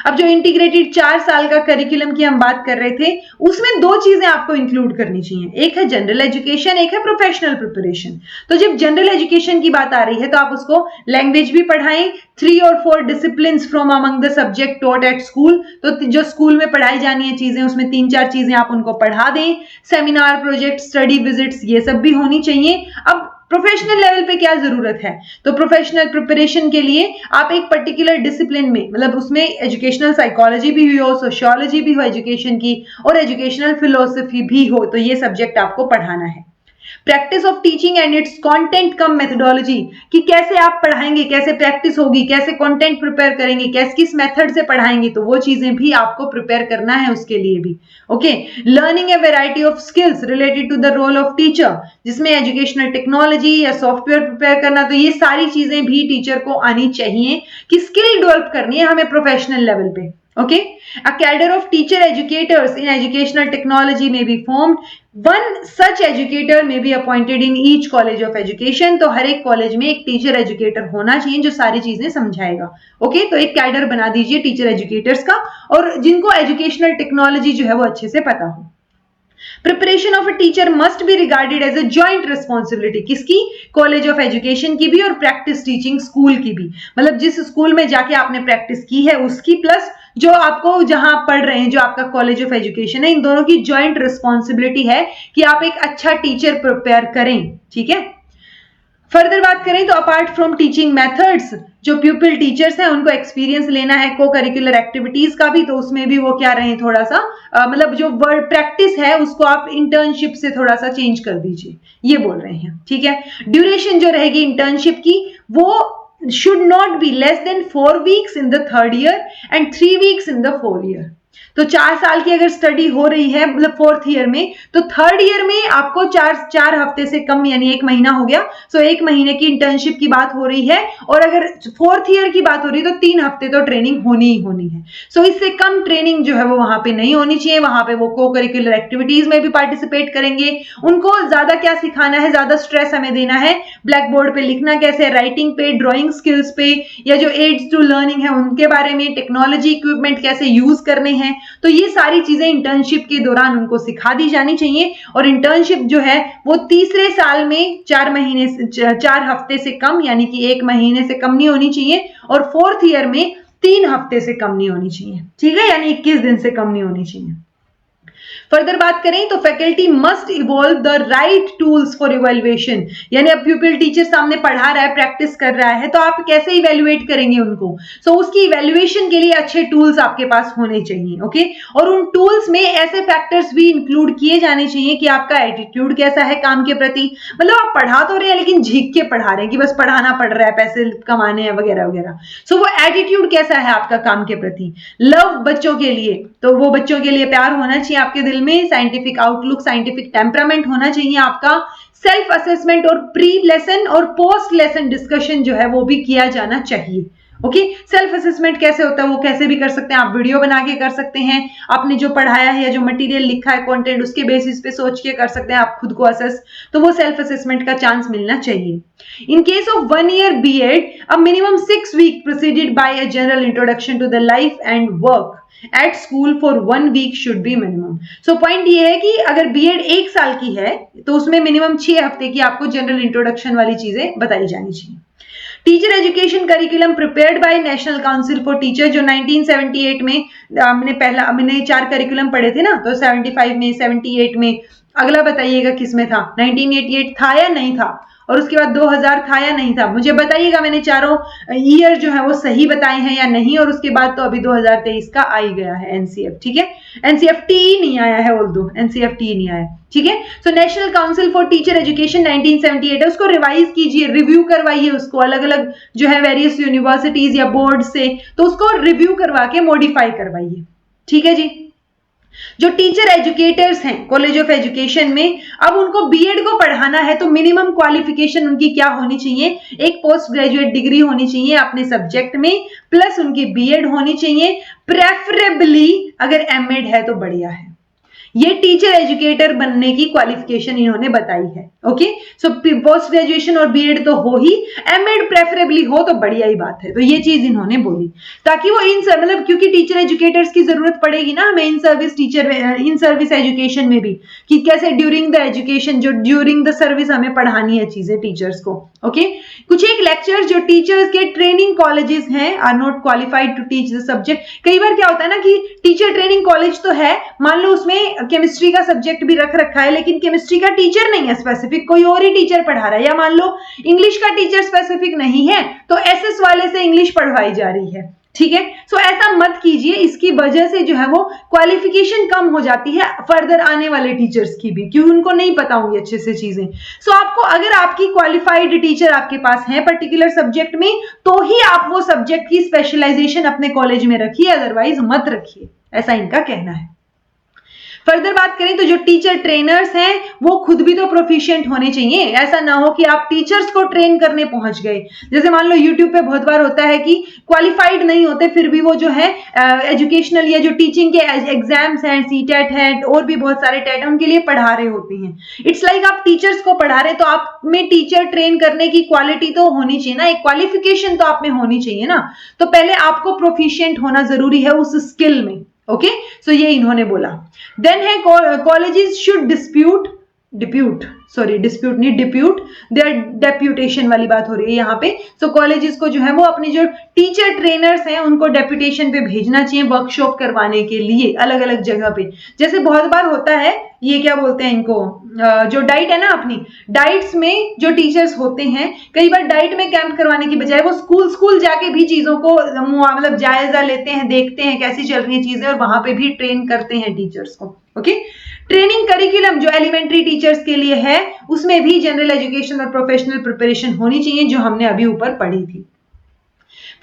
अब जो इंटीग्रेटेड 4 साल का करिकुलम की हम बात कर रहे थे, उसमें 2 चीजें आपको इंक्लूड करनी चाहिए, एक है जनरल एजुकेशन, एक है प्रोफेशनल प्रिपरेशन। तो जब जनरल एजुकेशन की बात आ रही है तो आप उसको लैंग्वेज भी पढ़ाएं, 3 और 4 discipline from among the subject taught at school. तो जो स्कूल में पढ़ाई जानी है चीजें, उसमें 3-4 चीजें आप उनको पढ़ा दें, सेमिनार, प्रोजेक्ट, स्टडी विजिट्स, ये सब भी होनी चाहिए। अब प्रोफेशनल लेवल पे क्या जरूरत है, तो प्रोफेशनल प्रिपरेशन के लिए आप एक पर्टिकुलर डिसिप्लिन में, मतलब उसमें एजुकेशनल साइकोलॉजी भी हो, सोशियोलॉजी भी हो एजुकेशन की, और एजुकेशनल फिलोसफी भी हो, तो ये सब्जेक्ट आपको पढ़ाना है। Practice of teaching and it's content come methodology, कि कैसे आप पढ़ाएंगे, कैसे प्रैक्टिस होगी, कैसे कंटेंट प्रिपेयर करेंगे, कैसे किस मेथड से पढ़ाएंगे, तो वो चीजें भी आपको प्रिपेयर करना है उसके लिए भी। Okay, learning a variety of skills related to the role of teacher, जिसमें एजुकेशनल टेक्नोलॉजी या सॉफ्टवेयर प्रिपेयर करना, तो ये सारी चीजें भी टीचर को आनी चाहिए कि स्किल डेवलप करनी है हमें प्रोफेशनल लेवल पे। Okay, a cadre of teacher educators in educational technology may be formed. One such educator may be appointed in each college of education. तो हर एक कॉलेज में एक टीचर एजुकेटर होना चाहिए जो सारी चीजें समझाएगा। ओके, तो एक कैडर बना दीजिए टीचर एजुकेटर्स का, और जिनको एजुकेशनल टेक्नोलॉजी जो है वो अच्छे से पता हो। Preparation of a teacher must be regarded as a joint responsibility, किसकी, कॉलेज ऑफ एजुकेशन की भी और प्रैक्टिस टीचिंग स्कूल की भी, मतलब जिस स्कूल में जाके आपने प्रैक्टिस की है उसकी, प्लस जो आपको जहां पढ़ रहे हैं जो आपका कॉलेज ऑफ एजुकेशन है, इन दोनों की जॉइंट रिस्पॉन्सिबिलिटी है कि आप एक अच्छा टीचर प्रिपेयर करें। ठीक है, फर्दर बात करें तो अपार्ट फ्रॉम टीचिंग मेथड्स, जो प्यूपिल टीचर्स हैं उनको एक्सपीरियंस लेना है को करिकुलर एक्टिविटीज का भी, तो उसमें भी वो क्या रहे थोड़ा सा मतलब जो वर्ड प्रैक्टिस है उसको आप इंटर्नशिप से थोड़ा सा चेंज कर दीजिए, ये बोल रहे हैं। ठीक है, ड्यूरेशन जो रहेगी इंटर्नशिप की वो should not be less than 4 weeks in the 3rd year and 3 weeks in the 4th year। तो 4 साल की अगर स्टडी हो रही है मतलब 4th ईयर में, तो 3rd ईयर में आपको 4 हफ्ते से कम यानी 1 महीना हो गया, सो 1 महीने की इंटर्नशिप की बात हो रही है, और अगर 4th ईयर की बात हो रही है तो 3 हफ्ते तो ट्रेनिंग होनी ही होनी है। सो इससे कम ट्रेनिंग जो है वो वहां पे नहीं होनी चाहिए। वहां पे वो को करिकुलर एक्टिविटीज में भी पार्टिसिपेट करेंगे। उनको ज्यादा क्या सिखाना है, ज्यादा स्ट्रेस हमें देना है ब्लैक बोर्ड पे लिखना कैसे, राइटिंग पे, ड्रॉइंग स्किल्स पे, या जो एड्स टू लर्निंग है उनके बारे में, टेक्नोलॉजी इक्विपमेंट कैसे यूज करने हैं, तो ये सारी चीजें इंटर्नशिप के दौरान उनको सिखा दी जानी चाहिए। और इंटर्नशिप जो है वो तीसरे साल में 4 हफ्ते से कम यानी कि 1 महीने से कम नहीं होनी चाहिए, और 4th ईयर में 3 हफ्ते से कम नहीं होनी चाहिए। ठीक है, यानी 21 दिन से कम नहीं होनी चाहिए। फर्दर बात करें तो faculty must evolve the right tools for evaluation, यानी अब प्यूपिल टीचर सामने पढ़ा रहा है, प्रैक्टिस कर रहा है, तो आप कैसे इवेल्युएट करेंगे उनको। सो उसकी इवेल्युएशन के लिए अच्छे टूल्स आपके पास होने चाहिए। ओके, और उन टूल्स में ऐसे फैक्टर्स भी इंक्लूड किए जाने चाहिए कि आपका एटीट्यूड कैसा है काम के प्रति, मतलब आप पढ़ा तो रहे हैं लेकिन झीक के पढ़ा रहे हैं कि बस पढ़ाना पड़ रहा है, पैसे कमाने हैं वगैरह वगैरह। सो वो एटीट्यूड कैसा है आपका काम के प्रति। लव बच्चों के लिए, तो वो बच्चों के लिए प्यार होना चाहिए आपके दिल में, साइंटिफिक आउटलुक, साइंटिफिक टेम्परामेंट होना चाहिए आपका। सेल्फ असेसमेंट और प्री लेसन और पोस्ट लेसन डिस्कशन जो है वो भी किया जाना चाहिए। ओके, सेल्फ असेसमेंट कैसे होता है वो कैसे भी कर सकते हैं आप, वीडियो बना के कर सकते हैं, आपने जो पढ़ाया है या जो मटेरियल लिखा है कंटेंट उसके बेसिस पे सोच के कर सकते हैं आप खुद को असेस, तो वो सेल्फ असेसमेंट का चांस मिलना चाहिए। In case of 1 year B.Ed, a minimum 6 week preceded by a general introduction to the life and work at school for 1 week should be minimum. So point ये है कि अगर BEd 1 साल की है तो उसमें मिनिमम 6 हफ्ते की आपको जनरल इंट्रोडक्शन वाली चीजें बताई जानी चाहिए। Teacher education curriculum prepared by national council for teacher, जो 1978 में हमने 4 करिकुलम पढ़े थे ना, तो 75 में, 78 में, अगला बताइएगा किसमें था, 1988 था या नहीं था, और उसके बाद 2000 था या नहीं था, मुझे बताइएगा। मैंने चारों ईयर जो है वो सही बताए हैं या नहीं, और उसके बाद तो अभी 2023 का आ ही गया है एनसीएफ। ठीक है, एनसीएफटी नहीं आया है, ऑल्दो एनसीएफटी नहीं आया। ठीक है, so national council for teacher education 1978 है, उसको रिवाइज कीजिए, रिव्यू करवाइए उसको, अलग अलग जो है वेरियस यूनिवर्सिटीज या बोर्ड से, तो उसको रिव्यू करवा के मॉडिफाई करवाइए। ठीक है जी। जो टीचर एजुकेटर्स हैं कॉलेज ऑफ एजुकेशन में, अब उनको बीएड को पढ़ाना है तो मिनिमम क्वालिफिकेशन उनकी क्या होनी चाहिए, एक पोस्ट ग्रेजुएट डिग्री होनी चाहिए अपने सब्जेक्ट में, प्लस उनकी बीएड होनी चाहिए, प्रेफरेबली अगर एमएड है तो बढ़िया है। ये टीचर एजुकेटर बनने की क्वालिफिकेशन इन्होंने बताई है। ओके, सो पोस्ट ग्रेजुएशन और बीएड तो हो ही, एमएड प्रेफरेबली हो तो बढ़िया ही बात है। तो ये चीज इन्होंने बोली ताकि वो मतलब क्योंकि टीचर एजुकेटर्स की जरूरत पड़ेगी ना हमें in service teacher, in service education में भी, कि कैसे ड्यूरिंग द एजुकेशन, जो ड्यूरिंग द सर्विस हमें पढ़ानी है चीजें टीचर्स को। ओके, कुछ एक लेक्चर जो टीचर्स के ट्रेनिंग कॉलेजेस हैं are not qualified to teach the subject. कई बार क्या होता है ना कि टीचर ट्रेनिंग कॉलेज तो है, मान लो उसमें केमिस्ट्री का सब्जेक्ट भी रख रखा है, लेकिन केमिस्ट्री का टीचर नहीं है स्पेसिफिक, कोई और ही टीचर पढ़ा रहा है, या मान लो इंग्लिश का टीचर स्पेसिफिक नहीं है तो एसएस वाले से इंग्लिश पढ़वाई जा रही है। ठीक है, सो ऐसा मत कीजिए, इसकी वजह से जो है वो क्वालिफिकेशन कम हो जाती है फर्दर आने वाले टीचर्स की भी, क्योंकि उनको नहीं पता होंगी अच्छे से चीजें। सो आपको अगर आपकी क्वालिफाइड टीचर आपके पास है पर्टिकुलर सब्जेक्ट में, तो ही आप वो सब्जेक्ट की स्पेशलाइजेशन अपने कॉलेज में रखिए, अदरवाइज मत रखिए, ऐसा इनका कहना है। फर्दर बात करें तो जो टीचर ट्रेनर्स हैं वो खुद भी तो प्रोफिशिएंट होने चाहिए। ऐसा ना हो कि आप टीचर्स को ट्रेन करने पहुंच गए, जैसे मान लो यूट्यूब पे बहुत बार होता है कि क्वालिफाइड नहीं होते फिर भी वो जो है एजुकेशनल या जो टीचिंग के एग्जाम्स हैं, सीटेट है और भी बहुत सारे टेट उनके लिए पढ़ा रहे होते हैं। इट्स लाइक आप टीचर्स को पढ़ा रहे, तो आप में टीचर ट्रेन करने की क्वालिटी तो होनी चाहिए ना, एक क्वालिफिकेशन तो आप में होनी चाहिए ना, तो पहले आपको प्रोफिशिएंट होना जरूरी है उस स्किल में। ओके, सो ये इन्होंने बोला। देन है कॉलेजेस शुड डिस्प्यूट डिस्प्यूट नहीं, डिप्यूट, देयर डेप्यूटेशन वाली बात हो रही है यहाँ पे। सो कॉलेजेस को जो है वो अपने जो टीचर ट्रेनर्स हैं उनको डेप्यूटेशन पे भेजना चाहिए वर्कशॉप करवाने के लिए अलग अलग जगह पे। जैसे बहुत बार होता है, ये क्या बोलते हैं इनको, जो डाइट है ना, अपनी डाइट्स में जो टीचर्स होते हैं कई बार डाइट में कैंप करवाने की बजाय वो स्कूल जाके भी चीजों को मतलब जायजा लेते हैं, देखते हैं कैसी चल रही है चीजें और वहां पे भी ट्रेन करते हैं टीचर्स को। ओके, ट्रेनिंग करिकुलम जो एलिमेंट्री टीचर्स के लिए है उसमें भी जनरल एजुकेशन और प्रोफेशनल प्रिपरेशन होनी चाहिए जो हमने अभी ऊपर पढ़ी थी।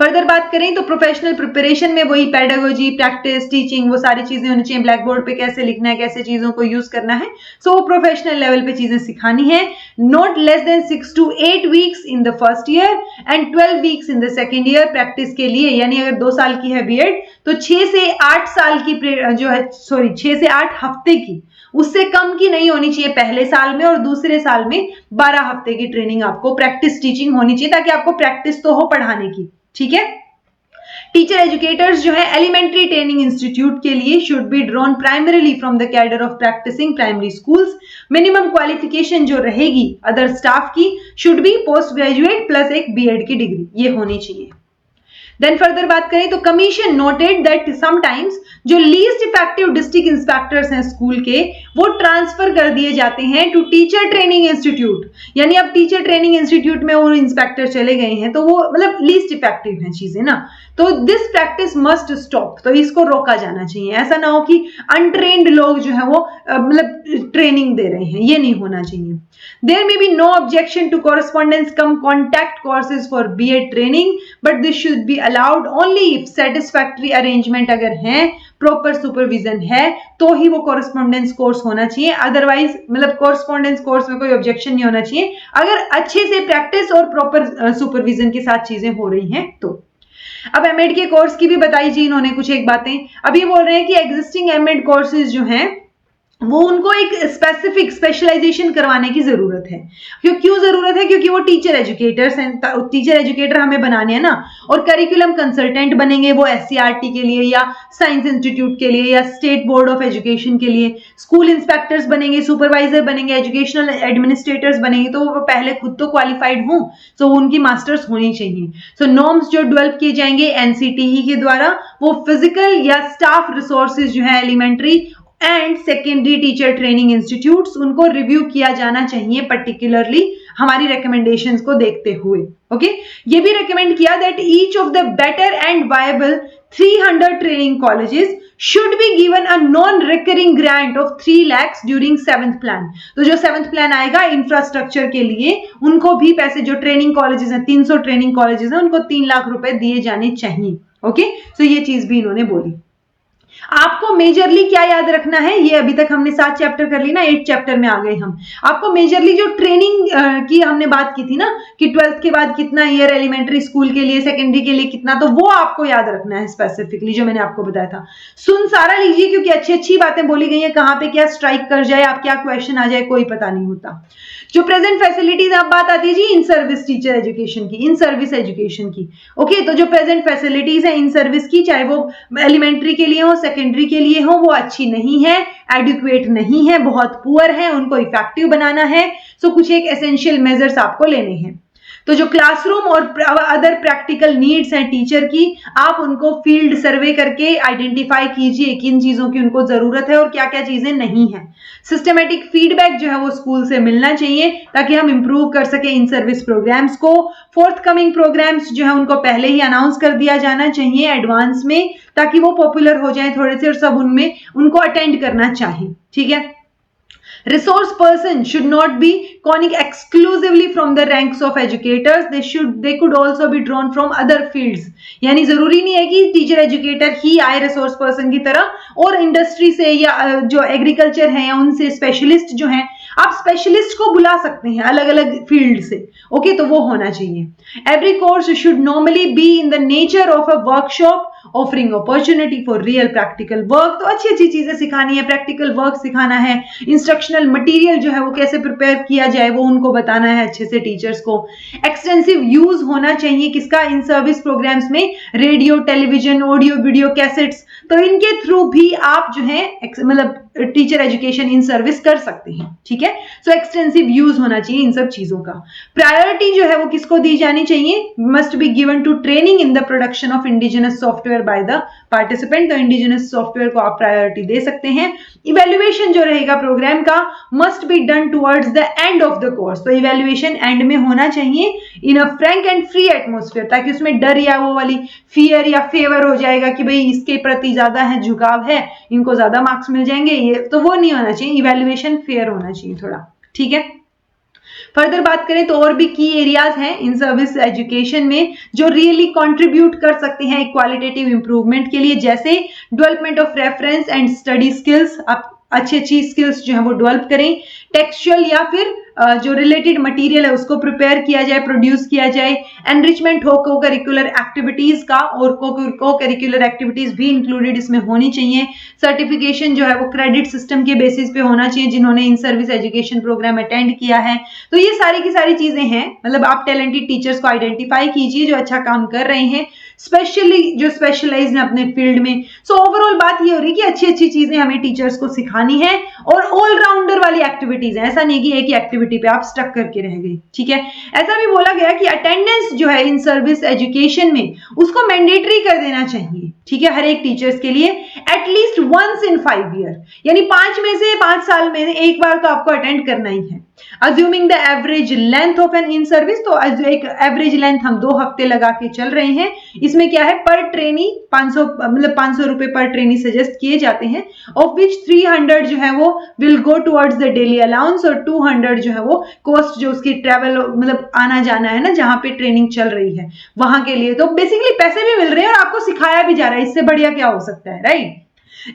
फर्दर बात करें तो प्रोफेशनल प्रिपरेशन में वही पेडागोजी, प्रैक्टिस, टीचिंग, वो सारी चीजें होनी चाहिए। ब्लैक बोर्ड पे कैसे लिखना है, कैसे चीजों को यूज करना है, सो वो प्रोफेशनल लेवल पे चीजें सिखानी है। Not less than 6 to 8 weeks in the first year and 12 weeks in the second year practice के लिए। यानी अगर 2 साल की है बीएड तो 6 से 8 साल की जो है 6 से 8 हफ्ते की, उससे कम की नहीं होनी चाहिए पहले साल में, और दूसरे साल में 12 हफ्ते की ट्रेनिंग आपको प्रैक्टिस टीचिंग होनी चाहिए ताकि आपको प्रैक्टिस तो हो पढ़ाने की। ठीक है, टीचर एजुकेटर्स जो है एलिमेंट्री ट्रेनिंग इंस्टीट्यूट के लिए should be drawn primarily from the cadre of practising primary schools. Minimum qualification जो रहेगी अदर स्टाफ की should be post graduate plus एक बीएड की डिग्री, ये होनी चाहिए। देन फर्दर बात करें तो कमीशन नोटेड दैट समटाइम्स जो लीस्ट इफेक्टिव डिस्ट्रिक्ट इंस्पेक्टर्स हैं स्कूल के वो ट्रांसफर कर दिए जाते हैं टू टीचर ट्रेनिंग इंस्टीट्यूट। यानी अब टीचर ट्रेनिंग इंस्टीट्यूट में वो इंस्पेक्टर चले गए हैं तो वो मतलब लीस्ट इफेक्टिव हैं चीजें ना, तो दिस प्रैक्टिस मस्ट स्टॉप, तो इसको रोका जाना चाहिए। ऐसा ना हो कि अनट्रेन्ड लोग जो है वो मतलब ट्रेनिंग दे रहे हैं, ये नहीं होना चाहिए। There may be no objection to correspondence cum contact courses for BEd training, but this should be allowed only if satisfactory arrangement अगर है, proper supervision है, तो ही वो correspondence course होना चाहिए। अदरवाइज मतलब correspondence course में कोई objection नहीं होना चाहिए अगर अच्छे से practice और proper supervision के साथ चीजें हो रही हैं तो। अब एमएड के कोर्स की भी बताई जी इन्होंने कुछ एक बातें। अब ये बोल रहे हैं कि एग्जिस्टिंग एमएड कोर्सेज जो हैं वो उनको एक स्पेसिफिक स्पेशलाइजेशन करवाने की जरूरत है। क्यों जरूरत है? क्योंकि वो टीचर एजुकेटर्स हैं, टीचर एजुकेटर हमें बनाने हैं ना, और करिकुलम कंसल्टेंट बनेंगे वो एससीईआरटी के लिए या साइंस इंस्टीट्यूट के लिए या स्टेट बोर्ड ऑफ एजुकेशन के लिए, स्कूल इंस्पेक्टर्स बनेंगे, सुपरवाइजर बनेंगे, एजुकेशनल एडमिनिस्ट्रेटर्स बनेंगे, तो वो पहले खुद तो क्वालिफाइड हों, सो उनकी मास्टर्स होनी चाहिए। सो नॉर्म्स जो डेवलप किए जाएंगे एनसीटीई के द्वारा वो फिजिकल या स्टाफ रिसोर्सेज जो है elementary and secondary teacher training institutes उनको रिव्यू किया जाना चाहिए पर्टिकुलरली हमारी रिकमेंडेशंस को देखते हुए। ओके, ये भी रिकमेंड किया that each of the better and viable 300 training colleges should be given a non recurring grant of 3 lakhs during 7th plan. तो जो 7th प्लान आएगा इंफ्रास्ट्रक्चर के लिए उनको भी पैसे, जो ट्रेनिंग कॉलेजेस हैं 300 ट्रेनिंग कॉलेजेस हैं उनको 3 लाख रुपए दिए जाने चाहिए। ओके, तो ये चीज भी इन्होंने बोली। आपको मेजरली क्या याद रखना है, ये अभी तक हमने 7 चैप्टर कर ली ना, 8 चैप्टर में आ गए हम। आपको मेजरली जो ट्रेनिंग की हमने बात की थी ना कि 12th के बाद कितना ईयर एलिमेंट्री स्कूल के लिए, सेकेंडरी के लिए कितना, तो वो आपको याद रखना है स्पेसिफिकली जो मैंने आपको बताया था। सुन सारा लीजिए क्योंकि अच्छी अच्छी बातें बोली गई हैं, कहां पे क्या स्ट्राइक कर जाए, आप क्या क्वेश्चन आ जाए कोई पता नहीं होता। जो प्रेजेंट फैसिलिटीज आप बात आती है जी इन सर्विस टीचर एजुकेशन की, इन सर्विस एजुकेशन की। ओके, तो जो प्रेजेंट फैसिलिटीज है इन सर्विस की, चाहे वो एलिमेंट्री के लिए हो, सेकेंडरी के लिए हो, वो अच्छी नहीं है, एडुक्वेट नहीं है, बहुत पुअर है, उनको इफेक्टिव बनाना है। सो कुछ एक एसेंशियल मेजर्स आपको लेने हैं। तो जो क्लासरूम और अदर प्रैक्टिकल नीड्स हैं टीचर की, आप उनको फील्ड सर्वे करके आइडेंटिफाई कीजिए किन चीजों की उनको जरूरत है और क्या क्या चीजें नहीं है। सिस्टमेटिक फीडबैक जो है वो स्कूल से मिलना चाहिए ताकि हम इंप्रूव कर सके इन सर्विस प्रोग्राम्स को। फोर्थ कमिंग प्रोग्राम्स जो है उनको पहले ही अनाउंस कर दिया जाना चाहिए एडवांस में, ताकि वो पॉपुलर हो जाए थोड़े से और सब उनमें उनको अटेंड करना चाहिए। ठीक है, resource person should not be coming exclusively from the ranks of educators, they could also be drawn from other fields। यानी जरूरी नहीं है कि टीचर एजुकेटर ही आए रिसोर्स पर्सन की तरह, और इंडस्ट्री से या जो एग्रीकल्चर है या उनसे स्पेशलिस्ट जो हैं, आप स्पेशलिस्ट को बुला सकते हैं अलग अलग फील्ड से। ओके, तो वो होना चाहिए। Every course should normally be in the nature of a workshop offering opportunity for real practical work. तो अच्छी अच्छी चीजें सिखानी है, प्रैक्टिकल वर्क सिखाना है, इंस्ट्रक्शनल मटेरियल जो है वो कैसे प्रिपेयर किया जाए वो उनको बताना है अच्छे से टीचर्स को। एक्सटेंसिव यूज होना चाहिए किसका, इन सर्विस प्रोग्राम्स में radio, television, audio, video, cassettes, तो इनके थ्रू भी आप जो है मतलब टीचर एजुकेशन इन सर्विस कर सकते हैं, ठीक है। सो एक्सटेंसिव यूज होना चाहिए इन सब चीजों का। प्रायोरिटी जो है वो किसको दी जानी चाहिए, must be given to training in the production of indigenous software by the participant. तो इंडिजिनस सॉफ्टवेयर को आप प्रायोरिटी दे सकते हैं। इवेल्युएशन जो रहेगा प्रोग्राम का must be done towards the end of the course. तो इवेल्युएशन एंड में होना चाहिए इन अ फ्रैंक एंड फ्री एटमोस्फेयर, ताकि उसमें डर या वो वाली फियर या फेवर हो जाएगा कि भाई इसके प्रति ज्यादा है झुकाव है, इनको ज्यादा मार्क्स मिल जाएंगे, ये तो वो नहीं होना चाहिए। इवेल्युएशन फेयर होना चाहिए थोड़ा, ठीक है। फर्दर बात करें तो और भी की एरियाज हैं इन सर्विस एजुकेशन में जो रियली कंट्रीब्यूट कर सकते हैं क्वालिटेटिव इंप्रूवमेंट के लिए, जैसे development of reference and study skills. आप अच्छी स्किल्स जो है वो डेवलप करें। टेक्सचुअल या फिर जो रिलेटेड मटेरियल है उसको प्रिपेयर किया जाए, प्रोड्यूस किया जाए। एनरिचमेंट हो को करिकुलर एक्टिविटीज का, और को करिकुलर एक्टिविटीज भी इंक्लूडेड इसमें होनी चाहिए। सर्टिफिकेशन जो है वो क्रेडिट सिस्टम के बेसिस पे होना चाहिए जिन्होंने in service education programme attend किया है। तो ये सारी की सारी चीजें हैं, मतलब आप टैलेंटेड टीचर्स को आइडेंटिफाई कीजिए जो अच्छा काम कर रहे हैं, स्पेशली जो स्पेशलाइज हैं अपने फील्ड में। सो ओवरऑल बात ये हो रही है कि अच्छी अच्छी चीजें हमें टीचर्स को सिखानी है और ऑलराउंडर वाली एक्टिविटीज है। ऐसा नहीं कि एक ही एक्टिविटी पे आप स्टक करके रह गए, ठीक है। ऐसा भी बोला गया कि अटेंडेंस जो है इन सर्विस एजुकेशन में उसको मैंडेटरी कर देना चाहिए, ठीक है, हर एक टीचर्स के लिए एटलीस्ट वंस इन 5 ईयर, यानी 5 साल में एक बार तो आपको अटेंड करना ही है। Assuming the average length of an in service, तो एक एवरेज लेंथ हम 2 हफ्ते लगा के चल रहे हैं। इसमें क्या है, पर ट्रेनी 500 रुपए पर ट्रेनी सजेस्ट किए जाते हैं, ऑफ विच 300 जो है वो will go towards the daily allowance, और 200 जो है वो कॉस्ट जो उसकी ट्रेवल मतलब आना जाना है ना जहां पे ट्रेनिंग चल रही है वहां के लिए। तो बेसिकली पैसे भी मिल रहे हैं और आपको सिखाया भी जा रहा है, इससे बढ़िया क्या हो सकता है, right.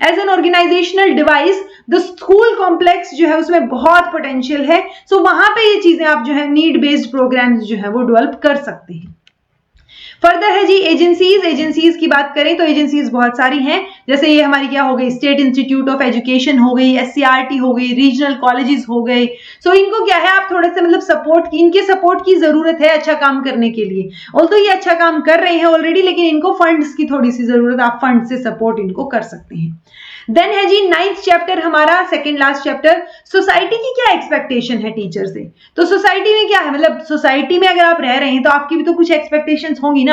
As an organisational device the school complex जो है उसमें बहुत पोटेंशियल है। सो वहां पे ये चीजें आप जो है नीड बेस्ड प्रोग्राम्स जो है वो डेवलप कर सकते हैं। फर्दर है जी एजेंसीज की बात करें तो एजेंसीज बहुत सारी हैं, जैसे ये हमारी क्या हो गई, स्टेट इंस्टीट्यूट ऑफ एजुकेशन हो गई, SCRT हो गई, रीजनल कॉलेजेस हो गए। सो इनको क्या है, आप थोड़े से मतलब इनके सपोर्ट की जरूरत है अच्छा काम करने के लिए। ऑल्दो ये अच्छा काम कर रहे हैं ऑलरेडी, लेकिन इनको फंड्स की थोड़ी सी जरूरत, आप फंड से सपोर्ट इनको कर सकते हैं। देन है जी 9th चैप्टर हमारा, सेकंड लास्ट चैप्टर, सोसाइटी की क्या एक्सपेक्टेशन है टीचर से। तो सोसाइटी में क्या है, मतलब सोसाइटी में अगर आप रह रहे हैं तो आपकी भी तो कुछ एक्सपेक्टेशंस होंगी ना।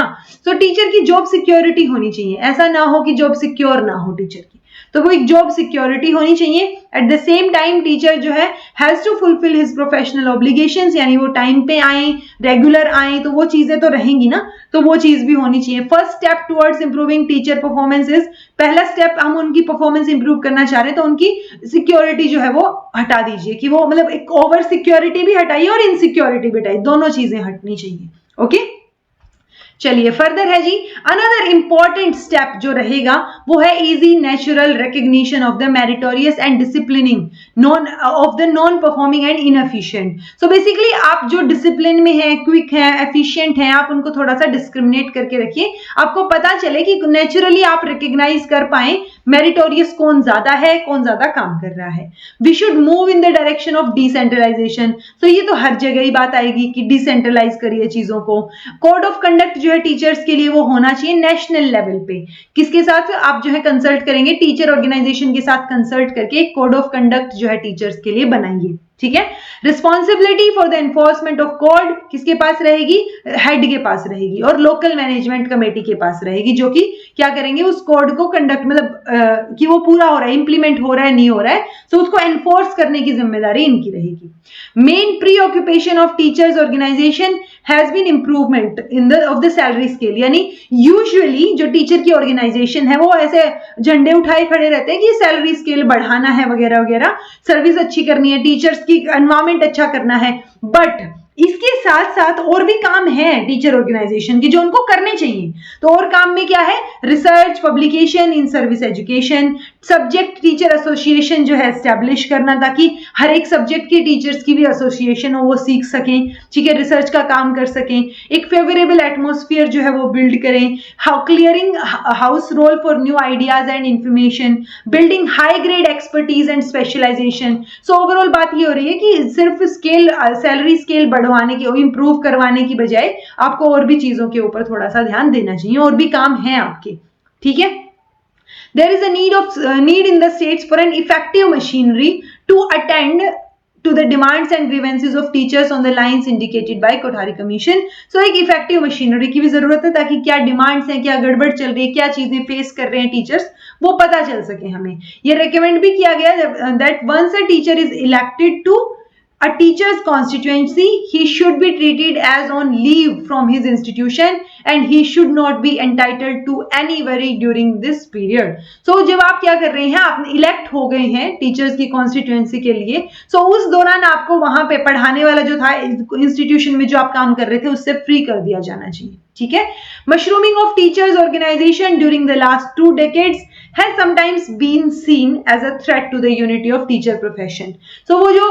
तो टीचर की जॉब सिक्योरिटी होनी चाहिए, ऐसा ना हो कि जॉब सिक्योर ना हो टीचर की, तो वो एक जॉब सिक्योरिटी होनी चाहिए। At the same time teacher जो है has to fulfil his professional obligations, यानी वो टाइम पे आए, रेगुलर आए, तो वो चीजें तो रहेंगी ना, तो वो चीज भी होनी चाहिए। First step towards improving teacher performance is, पहला स्टेप हम उनकी परफॉर्मेंस इंप्रूव करना चाह रहे हैं तो उनकी सिक्योरिटी जो है वो हटा दीजिए, कि वो मतलब एक ओवर सिक्योरिटी भी हटाइए और इनसिक्योरिटी भी हटाइए, दोनों चीजें हटनी चाहिए। ओके, चलिए फर्दर है जी, अनदर इंपॉर्टेंट स्टेप जो रहेगा वो है easy natural recognition of the meritorious and disciplining none of the non performing and inefficient. So basically आप जो डिसिप्लिन में है, क्विक है, एफिशिएंट है, आप उनको थोड़ा सा डिस्क्रिमिनेट करके रखिए, आपको पता चले कि नेचुरली आप रिकग्नाइज कर पाए मेरिटोरियस कौन ज्यादा है, कौन ज्यादा काम कर रहा है। We should move in the direction of decentralisation, तो ये तो हर जगह ही बात आएगी कि डिसेंट्रलाइज करिए चीजों को। कोड ऑफ कंडक्ट जो है टीचर्स के लिए वो होना चाहिए नेशनल लेवल पे, किसके साथ आप जो है कंसल्ट करेंगे, टीचर ऑर्गेनाइजेशन के साथ कंसल्ट करके कोड ऑफ कंडक्ट जो है टीचर्स के लिए बनाइए, ठीक है। Responsibility for the enforcement of code किसके पास रहेगी, हेड के पास रहेगी, और लोकल मैनेजमेंट कमेटी के पास रहेगी, जो कि क्या करेंगे, उस कोड को कंडक्ट मतलब कि वो पूरा हो रहा है, इंप्लीमेंट हो रहा है नहीं हो रहा है, तो उसको एनफोर्स करने की जिम्मेदारी इनकी रहेगी। Main preoccupation of teachers organisation has been improvement in the of the salary scale, यानी यूजुअली जो टीचर की ऑर्गेनाइजेशन है वो ऐसे झंडे उठाए खड़े रहते हैं कि सैलरी स्केल बढ़ाना है वगैरह वगैरह, सर्विस अच्छी करनी है, टीचर्स की एनवायरमेंट अच्छा करना है, बट इसके साथ साथ और भी काम है टीचर ऑर्गेनाइजेशन के जो उनको करने चाहिए। तो और काम में क्या है, research, publication in service education, subject teacher association जो है एस्टेब्लिश करना, ताकि हर एक सब्जेक्ट के टीचर्स की भी एसोसिएशन हो, वो सीख सकें, ठीक है, रिसर्च का काम कर सकें, एक फेवरेबल एटमोस्फियर जो है वो बिल्ड करें, clearing house role for new ideas and information, building high grade expertise and specialisation. So overall बात ये हो रही है कि सिर्फ स्केल, सैलरी स्केल बढ़वाने की, इंप्रूव करवाने की बजाय आपको और भी चीजों के ऊपर थोड़ा सा ध्यान देना चाहिए, और भी काम है आपके, ठीक है। There is a need in the states for an effective machinery to attend to the demands and grievances of teachers on the lines indicated by Kothari commission. So एक इफेक्टिव मशीनरी की भी जरूरत है ताकि क्या डिमांड्स हैं, क्या गड़बड़ चल रही है, क्या चीजें फेस कर रहे हैं टीचर्स, वो पता चल सके हमें. ये रिकमेंड भी किया गया that once a teacher is elected to a teacher's constituency, he should be treated as on leave from his institution and he should not be entitled to any worry during this period. So जब आप क्या कर रहे हैं, आप elect हो गए हैं टीचर्स की कॉन्स्टिट्यूएंसी के लिए, so उस दौरान आपको वहां पे पढ़ाने वाला जो था इंस्टीट्यूशन में जो आप काम कर रहे थे उससे फ्री कर दिया जाना चाहिए. ठीक है. Mushrooming of teachers organisation during the last 2 decades has sometimes been seen as a threat to the unity of teacher profession. So वो जो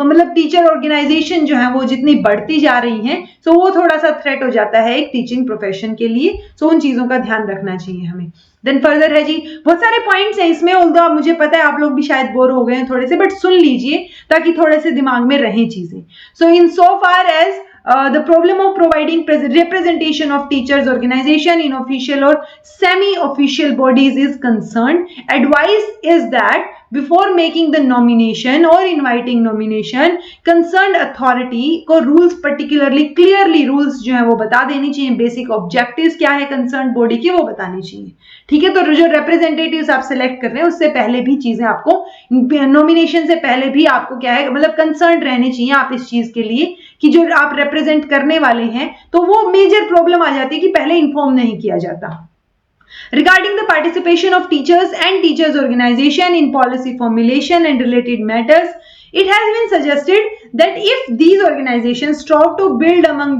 मतलब टीचर ऑर्गेनाइजेशन जो है वो जितनी बढ़ती जा रही हैं, so वो थोड़ा सा थ्रेट हो जाता है एक टीचिंग प्रोफेशन के लिए. so उन चीजों का ध्यान रखना चाहिए हमें. देन फर्दर है जी, बहुत सारे पॉइंट्स हैं इसमें, ऑल्दो मुझे पता है आप लोग भी शायद बोर हो गए हैं थोड़े से, बट सुन लीजिए ताकि थोड़े से दिमाग में रहें चीजें. So in so far as the problem of providing representation of teachers organization in official or semi-official bodies is concerned, advice is that before making the nomination or inviting nomination, concerned authority को rules particularly clearly rules जो है वो बता देनी चाहिए. basic objectives क्या है concerned body की वो बतानी चाहिए. ठीक है. तो जो representatives आप select कर रहे हैं उससे पहले भी चीजें आपको nomination से पहले भी आपको क्या है मतलब concerned रहने चाहिए आप इस चीज के लिए कि जो आप represent करने वाले हैं तो वो major problem आ जाती है कि पहले inform नहीं किया जाता. Regarding the participation of teachers and teachers organization in policy formulation and related matters, it has been suggested that if these organizations strive to build among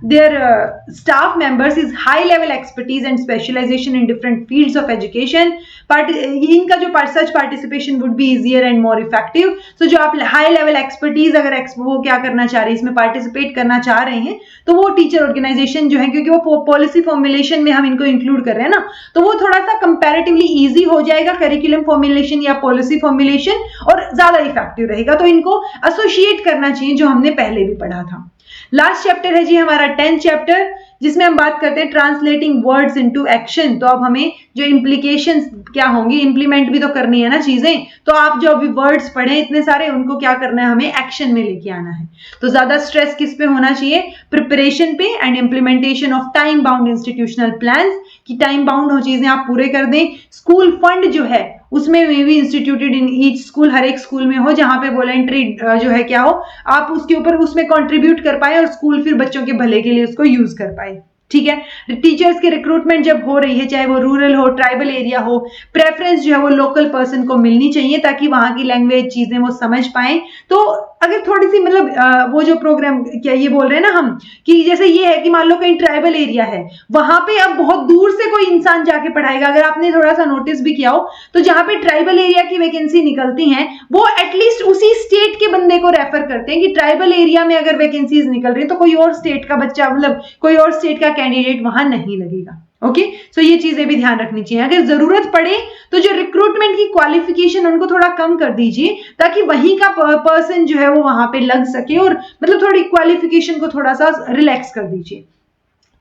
their staff members is high level expertise and specialization in different fields of education, इनका जो such participation would be easier and more effective. So जो आप high level expertise अगर वो क्या करना चाह रहे हैं, इसमें participate करना चाह रहे हैं, तो वो teacher organization जो है, क्योंकि वो policy formulation में हम इनको include कर रहे हैं ना, तो वो थोड़ा सा comparatively easy हो जाएगा curriculum formulation या policy formulation और ज्यादा effective रहेगा. तो इनको associate करना चाहिए जो हमने पहले भी पढ़ा था. लास्ट चैप्टर है जी हमारा 10th चैप्टर, जिसमें हम बात करते हैं ट्रांसलेटिंग वर्ड्स इनटू एक्शन. तो अब हमें जो इम्प्लीकेशंस क्या होंगी, इंप्लीमेंट भी तो करनी है ना चीजें, तो आप जो अभी वर्ड्स पढ़े इतने सारे, उनको क्या करना है, हमें एक्शन में लेके आना है. तो ज्यादा स्ट्रेस किस पे होना चाहिए, प्रिपरेशन पे and implementation of time bound institutional plans, कि टाइम बाउंड हो चीजें आप पूरे कर दें. स्कूल फंड जो है उसमें may be instituted in each school, हर एक स्कूल में हो जहां पे वॉलंटरी जो है क्या हो, आप उसके ऊपर उसमें कंट्रीब्यूट कर पाए और स्कूल फिर बच्चों के भले के लिए उसको यूज कर पाए. ठीक है. टीचर्स की रिक्रूटमेंट जब हो रही है, चाहे वो रूरल हो, ट्राइबल एरिया हो, प्रेफरेंस जो है वो लोकल पर्सन को मिलनी चाहिए ताकि वहां की लैंग्वेज चीजें वो समझ पाए. तो अगर थोड़ी सी मतलब वो जो प्रोग्राम क्या ये बोल रहे हैं ना हम, कि जैसे ये है कि मान लो कहीं ट्राइबल एरिया है, वहां पे अब बहुत दूर से कोई इंसान जाके पढ़ाएगा. अगर आपने थोड़ा सा नोटिस भी किया हो तो जहां पे ट्राइबल एरिया की वैकेंसी निकलती हैं वो एटलीस्ट उसी स्टेट के बंदे को रेफर करते हैं कि ट्राइबल एरिया में अगर वैकेंसीज निकल रही है तो कोई और स्टेट का बच्चा, मतलब कोई और स्टेट का कैंडिडेट वहां नहीं लगेगा. ओके. सो ये चीजें भी ध्यान रखनी चाहिए. अगर जरूरत पड़े तो जो रिक्रूटमेंट की क्वालिफिकेशन उनको थोड़ा कम कर दीजिए ताकि वहीं का पर्सन जो है वो वहां पे लग सके, और मतलब थोड़ी क्वालिफिकेशन को थोड़ा सा रिलैक्स कर दीजिए.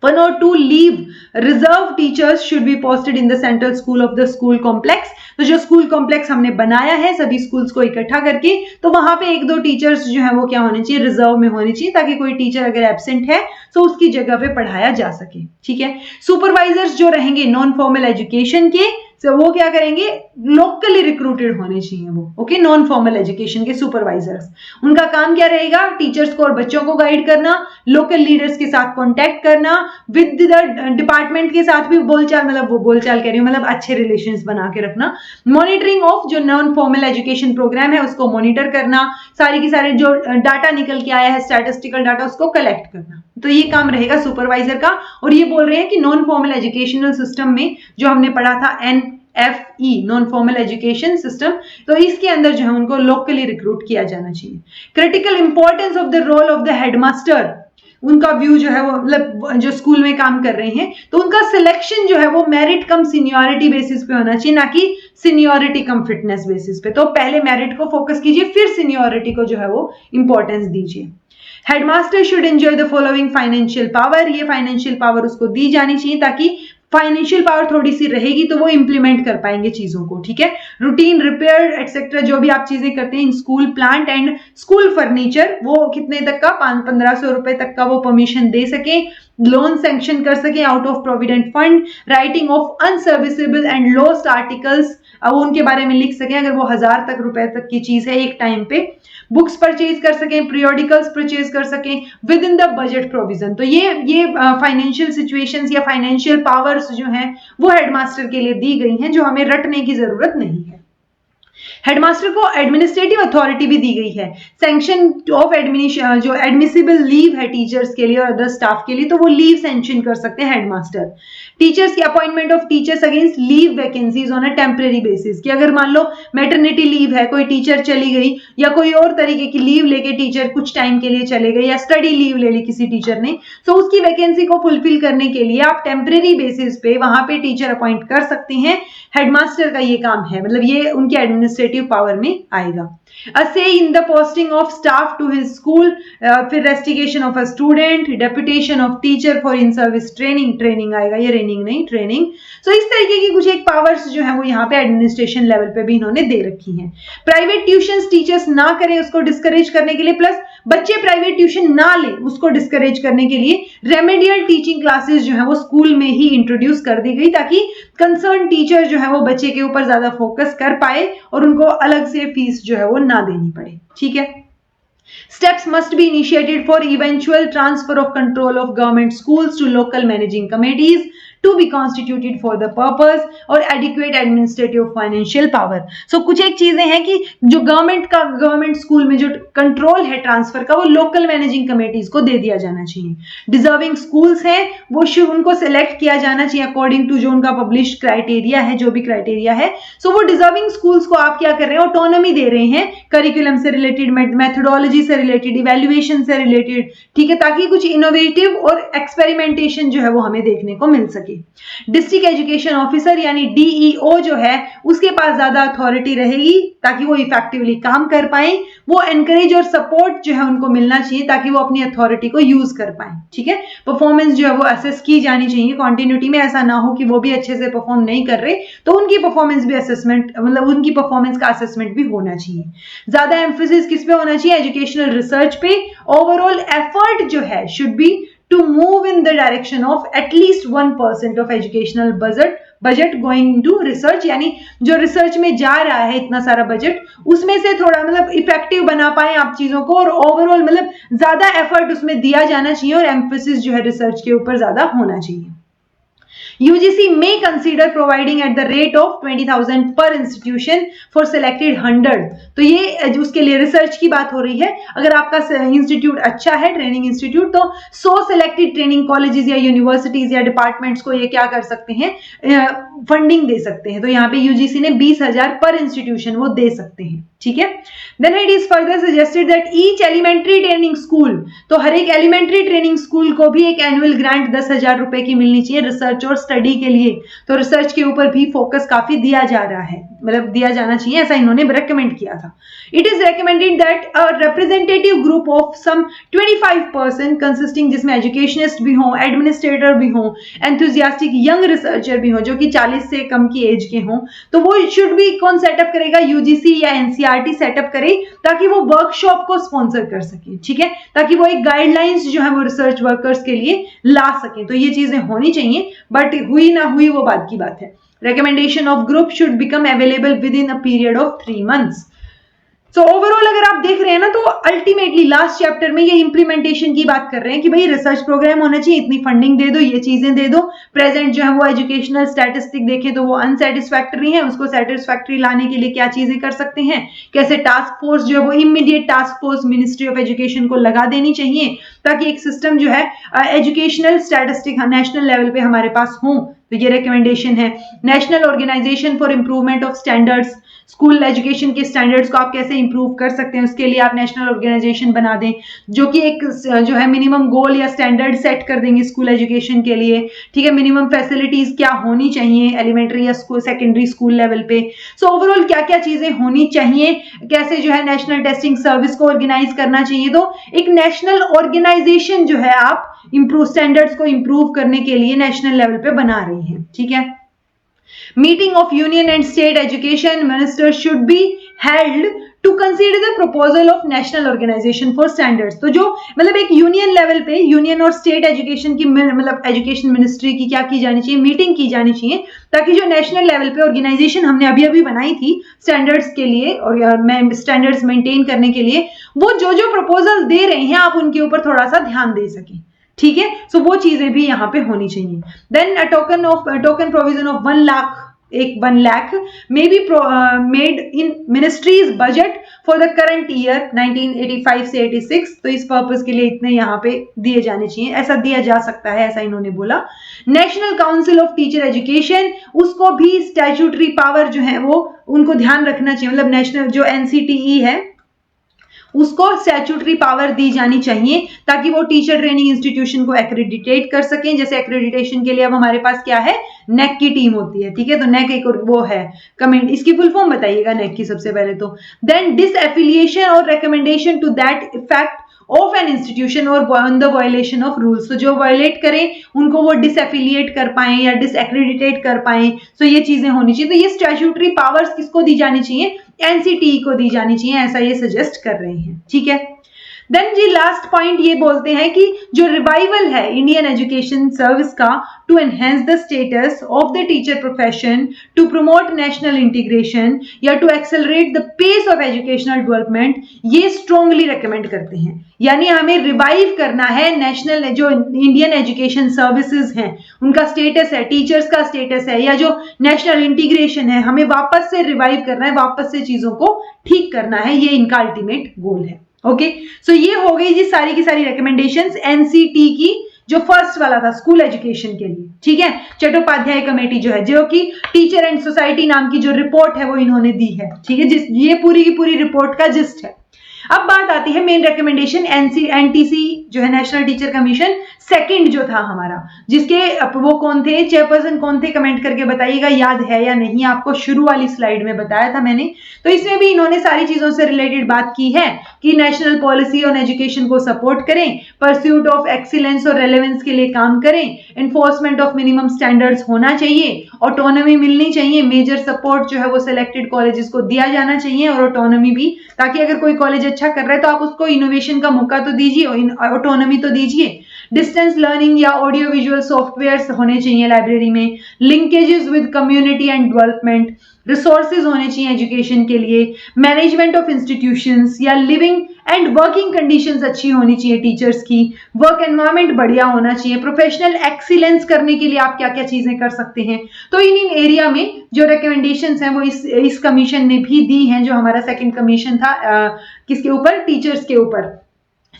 1 or 2 leave reserve teachers should be posted in the central school of the school complex. तो जो स्कूल कॉम्प्लेक्स हमने बनाया है सभी स्कूल्स को इकट्ठा करके, तो वहां पे 1-2 टीचर्स जो है वो क्या होने चाहिए, रिजर्व में होने चाहिए, ताकि कोई टीचर अगर एब्सेंट है तो उसकी जगह पे पढ़ाया जा सके. ठीक है. सुपरवाइजर्स जो रहेंगे नॉन फॉर्मल एजुकेशन के, तो वो क्या करेंगे, लोकली रिक्रूटेड होने चाहिए वो. ओके. नॉन फॉर्मल एजुकेशन के सुपरवाइजर्स, उनका काम क्या रहेगा, टीचर्स को और बच्चों को गाइड करना, लोकल लीडर्स के साथ कांटेक्ट करना, विद द डिपार्टमेंट के साथ भी बोलचाल, मतलब वो बोलचाल कह रही हूँ मतलब अच्छे रिलेशंस बना के रखना, मॉनिटरिंग ऑफ जो नॉन फॉर्मल एजुकेशन प्रोग्राम है उसको मॉनिटर करना, सारी की सारी जो डाटा निकल के आया है स्टैटिस्टिकल डाटा उसको कलेक्ट करना. तो ये काम रहेगा सुपरवाइजर का. और ये बोल रहे हैं कि नॉन फॉर्मल एजुकेशनल सिस्टम में जो हमने पढ़ा था NFE, non formal education system, तो इसके अंदर जो है उनको लोकली रिक्रूट किया जाना चाहिए. Critical importance of the role of the headmaster, उनका व्यू जो है वो मतलब जो स्कूल में काम कर रहे हैं तो उनका सिलेक्शन जो है वो मेरिट कम सीनियरिटी बेसिस पे होना चाहिए, ना कि सीनियरिटी कम फिटनेस बेसिस पे. तो पहले मेरिट को फोकस कीजिए, फिर सीनियरिटी को जो है वो इंपॉर्टेंस दीजिए. Headmaster should enjoy the following financial power, ये फाइनेंशियल पावर उसको दी जानी चाहिए ताकि फाइनेंशियल पावर थोड़ी सी रहेगी तो वो इंप्लीमेंट कर पाएंगे चीजों को, ठीक है। रूटीन रिपेयर एक्सेट्रा जो भी आप चीजें करते हैं in school plant and school furniture, वो कितने तक का 1500 रुपए तक का वो परमिशन दे सके, लोन सैंक्शन कर सके out of provident fund, writing off unserviceable and lost articles, वो उनके बारे में लिख सकें अगर वो 1000 तक रुपए तक की चीज है एक टाइम पे, बुक्स परचेज कर सकें, पीरियोडिकल्स परचेज कर सकें with in the budget provision. तो ये फाइनेंशियल सिचुएशंस या फाइनेंशियल पावर्स जो हैं वो हेडमास्टर के लिए दी गई हैं, जो हमें रटने की जरूरत नहीं है। हेडमास्टर को एडमिनिस्ट्रेटिव अथॉरिटी भी दी गई है, सैंक्शन ऑफ जो एडमिसिबल लीव है टीचर्स के लिए और अदर स्टाफ के लिए, तो वो लीव सैंक्शन कर सकते हैं हेडमास्टर। टीचर्स की appointment of teachers against leave vacancies on a temporary basis, कि अगर मान लो मैटरनिटी लीव है, कोई टीचर चली गई या कोई और तरीके की लीव लेके टीचर कुछ टाइम के लिए चले गए या स्टडी लीव ले ली किसी टीचर ने, तो उसकी वैकेंसी को फुलफिल करने के लिए आप टेम्परेरी बेसिस पे वहां पे टीचर अपॉइंट कर सकते हैं। हेडमास्टर का ये काम है, मतलब ये उनके एडमिनिस्ट्रेटिव पावर में आएगा। A say in the posting of staff to his school, फिर rustication of a student, deputation of teacher for in service training, training आएगा, ये रेनिंग नहीं ट्रेनिंग। सो इस तरीके की कुछ एक पावर्स जो है वो यहाँ पे एडमिनिस्ट्रेशन लेवल पे भी इन्होंने दे रखी हैं। प्राइवेट ट्यूशन टीचर्स ना करें उसको डिस्करेज करने के लिए, प्लस बच्चे प्राइवेट ट्यूशन ना लें उसको डिस्करेज करने के लिए रेमेडियल टीचिंग क्लासेस जो है वो स्कूल में ही इंट्रोड्यूस कर दी गई, ताकि कंसर्न टीचर जो है वो बच्चे के ऊपर ज्यादा फोकस कर पाए और उनको अलग से फीस जो है वो ना देनी पड़े, ठीक है। Steps must be initiated for eventual transfer of control of government schools to local managing committees to be constituted for the purpose और adequate administrative financial power। So कुछ एक चीजें हैं कि जो गवर्नमेंट स्कूल में जो कंट्रोल है ट्रांसफर का वो लोकल मैनेजिंग कमेटीज को दे दिया जाना चाहिए। डिजर्विंग स्कूल्स हैं वो उनको सिलेक्ट किया जाना चाहिए अकॉर्डिंग टू जो उनका पब्लिश क्राइटेरिया है, जो भी क्राइटेरिया है। सो वो डिजर्विंग स्कूल्स को आप क्या कर रहे हैं, ऑटोनॉमी दे रहे हैं, करिकुलम से रिलेटेड, मेथोडोलॉजी से रिलेटेड, इवैल्यूएशन से रिलेटेड, ठीक है, ताकि कुछ इनोवेटिव और एक्सपेरिमेंटेशन जो है वो हमें देखने को मिल सके। डिस्ट्रिक्ट एजुकेशन ऑफिसर यानी डीईओ जो है उसके पास ज्यादा अथॉरिटी रहेगी ताकि वो इफेक्टिवली काम कर पाए। वो एनकरेज और सपोर्ट जो है उनको मिलना चाहिए ताकि वो अपनी अथॉरिटी को यूज कर पाए, ठीक है। परफॉर्मेंस जो है वो असेस की जानी चाहिए कॉन्टिन्यूटी में, ऐसा ना हो कि वो भी अच्छे से परफॉर्म नहीं कर रहे तो उनकी परफॉर्मेंस भी असेसमेंट, मतलब उनकी परफॉर्मेंस का असेसमेंट भी होना चाहिए। ज्यादा एम्फेसिस किस पे होना चाहिए, एजुकेशनल रिसर्च पे। ओवरऑल एफर्ट जो है should be to move in the direction of at least 1% of educational budget going to research, यानी जो रिसर्च में जा रहा है इतना सारा बजट उसमें से थोड़ा मतलब इफेक्टिव बना पाए आप चीजों को, और ओवरऑल मतलब ज्यादा एफर्ट उसमें दिया जाना चाहिए और एम्फेसिस जो है रिसर्च के ऊपर ज्यादा होना चाहिए। UGC may consider providing at the rate of 20,000 per institution for selected 100। तो ये उसके लिए रिसर्च की बात हो रही है। अगर आपका इंस्टीट्यूट अच्छा है, ट्रेनिंग इंस्टीट्यूट, तो 100 सेलेक्टेड ट्रेनिंग कॉलेजेस या यूनिवर्सिटीज या डिपार्टमेंट्स को ये क्या कर सकते हैं, फंडिंग दे सकते हैं। तो यहाँ पे UGC ने 20,000 पर इंस्टीट्यूशन वो दे सकते हैं, ठीक है। Then it is further suggested that each elementary training school, तो हर एक एलिमेंट्री ट्रेनिंग स्कूल को भी एक एनुअल ग्रांट 10,000 रुपए की मिलनी चाहिए रिसर्च और स्टडी के लिए। तो रिसर्च के ऊपर भी फोकस काफी दिया जा रहा है, मतलब दिया जाना चाहिए, ऐसा इन्होंने रेकमेंड किया था। It is recommended that a representative group of some 25% consisting, जिसमें एजुकेशनिस्ट भी हों, एडमिनिस्ट्रेटर भी हों, एंथुजियास्टिक यंग रिसर्चर भी हों जो कि 40 से कम की एज के हों, तो वो शुड भी कौन सेटअप करेगा, UGC या NCERT सेटअप करे ताकि वो वर्कशॉप को स्पॉन्सर कर सके, ठीक है, ताकि वो एक गाइडलाइंस जो है वो रिसर्च वर्कर्स के लिए ला सके। तो ये चीजें होनी चाहिए, बट हुई ना हुई वो बात की बात है। Recommendation of group should become available within a period of 3 months। So overall अगर आप देख रहे हैं ना तो अल्टीमेटली लास्ट चैप्टर में ये इंप्लीमेंटेशन की बात कर रहे हैं कि भाई रिसर्च प्रोग्राम होना चाहिए, इतनी फंडिंग दे दो, ये चीजें दे दो। प्रेजेंट जो है वो एजुकेशनल स्टैटिस्टिक देखें तो वो अनसेटिस्फैक्टरी है, उसको सेटिस्फैक्टरी लाने के लिए क्या चीजें कर सकते हैं, कैसे टास्क फोर्स जो है वो immediate task force ministry of education को लगा देनी चाहिए ताकि एक सिस्टम जो है एजुकेशनल स्टैटिस्टिक नेशनल लेवल पे हमारे पास हो। तो ये रिकमेंडेशन है। National organisation for improvement of standards, school education के स्टैंडर्ड्स को आप कैसे इंप्रूव कर सकते हैं, उसके लिए आप नेशनल ऑर्गेनाइजेशन बना दें जो कि एक जो है मिनिमम गोल या स्टैंडर्ड सेट कर देंगे स्कूल एजुकेशन के लिए, ठीक है। मिनिमम फैसिलिटीज क्या होनी चाहिए एलिमेंट्री या स्कूल सेकेंडरी स्कूल लेवल पे, सो ओवरऑल क्या क्या चीजें होनी चाहिए, कैसे जो है नेशनल टेस्टिंग सर्विस को ऑर्गेनाइज करना चाहिए। तो एक नेशनल ऑर्गेनाइजेशन जो है आप इंप्रूव स्टैंडर्ड्स को इंप्रूव करने के लिए नेशनल लेवल पे बना रही हैं, ठीक है। Meeting of union and state education minister should be held to consider the proposal of national organisation for standards. तो जो मतलब एक यूनियन लेवल पे यूनियन और स्टेट एजुकेशन की मतलब एजुकेशन मिनिस्ट्री की क्या की जानी चाहिए, मीटिंग की जानी चाहिए, ताकि जो नेशनल लेवल पे ऑर्गेनाइजेशन हमने अभी अभी बनाई थी स्टैंडर्ड्स के लिए और स्टैंडर्ड्स मेंटेन करने के लिए, वो जो जो प्रपोजल दे रहे हैं आप उनके ऊपर थोड़ा सा ध्यान दे सकें, ठीक है। सो वो चीजें भी यहाँ पे होनी चाहिए। Then token provision of 1 lakh may be made in ministry's budget for the current year 1985 से 86। तो इस पर्पस के लिए इतने यहाँ पे दिए जाने चाहिए, ऐसा दिया जा सकता है, ऐसा इन्होंने बोला। National council of teacher education, उसको भी स्टैट्यूटरी पावर जो है वो उनको ध्यान रखना चाहिए, मतलब नेशनल जो NCTE है उसको स्टैट्यूटरी पावर दी जानी चाहिए ताकि वो टीचर ट्रेनिंग इंस्टीट्यूशन को एक्रेडिटेट कर सकें। जैसे एक्रेडिटेशन के लिए अब हमारे पास क्या है, नेक की टीम होती है, ठीक है। तो नेक एक वो है कमेंट, इसकी फुल फॉर्म बताइएगा नेक की सबसे पहले तो। देन डिसएफिलिएशन और recommendation to that effect of an institution और on the violation of rules. तो जो वायलेट करें उनको वो डिसएफिलिएट कर पाए या डिसएक्रेडिटेट कर पाए, तो ये चीजें होनी चाहिए। तो ये स्टैट्यूटरी पावर्स किसको दी जानी चाहिए, NCTE को दी जानी चाहिए, ऐसा ये सजेस्ट कर रहे हैं, ठीक है। देन जी लास्ट पॉइंट ये बोलते हैं कि जो रिवाइवल है इंडियन एजुकेशन सर्विस का to enhance the status of the teacher profession, to promote national integration या to accelerate the pace of educational development, ये स्ट्रांगली रेकमेंड करते हैं। यानी हमें रिवाइव करना है नेशनल जो इंडियन एजुकेशन सर्विसेज हैं उनका स्टेटस है, टीचर्स का स्टेटस है, या जो नेशनल इंटीग्रेशन है, हमें वापस से रिवाइव करना है, वापस से चीजों को ठीक करना है, ये इनका अल्टीमेट गोल है। ओके, सो ये हो गई जी सारी की सारी रिकमेंडेशंस NCT की, जो फर्स्ट वाला था स्कूल एजुकेशन के लिए, ठीक है। चट्टोपाध्याय कमेटी जो है, जो कि टीचर एंड सोसाइटी नाम की जो रिपोर्ट है वो इन्होंने दी है, ठीक है। ये पूरी की पूरी रिपोर्ट का जिस्ट है। अब बात आती है मेन रिकमेंडेशन NTC जो है नेशनल टीचर कमीशन सेकंड जो था हमारा, जिसके वो कौन थे, चेयरपर्सन कौन थे, कमेंट करके बताइएगा याद है या नहीं आपको। शुरू वाली स्लाइड में बताया था मैंने, तो इसमें भी इन्होंने सारी चीजों से रिलेटेड बात की है कि नेशनल पॉलिसी ऑन एजुकेशन को सपोर्ट करें, परस्यूट ऑफ एक्सीलेंस और रेलेवेंस के लिए काम करें, एनफोर्समेंट ऑफ मिनिमम स्टैंडर्ड्स होना चाहिए, ऑटोनॉमी मिलनी चाहिए, मेजर सपोर्ट जो है वो सिलेक्टेड कॉलेजेस को दिया जाना चाहिए और ऑटोनॉमी भी, ताकि अगर कोई कॉलेज अच्छा कर रहा है तो आप उसको इनोवेशन का मौका तो दीजिए, ऑटोनॉमी तो दीजिए। डिस्टेंस लर्निंग या ऑडियो विजुअल सॉफ्टवेयर होने चाहिए लाइब्रेरी में, linkages with community and development, resources होने चाहिए एजुकेशन के लिए, मैनेजमेंट ऑफ इंस्टीट्यूशंस या लिविंग एंड वर्किंग कंडीशंस अच्छी होनी चाहिए टीचर्स की, वर्क एनवायरनमेंट बढ़िया होना चाहिए, प्रोफेशनल एक्सीलेंस करने के लिए आप क्या क्या चीजें कर सकते हैं। तो इन एरिया में जो रिकमेंडेशंस हैं वो इस कमीशन ने भी दी हैं, जो हमारा सेकंड कमीशन था किसके ऊपर, टीचर्स के ऊपर।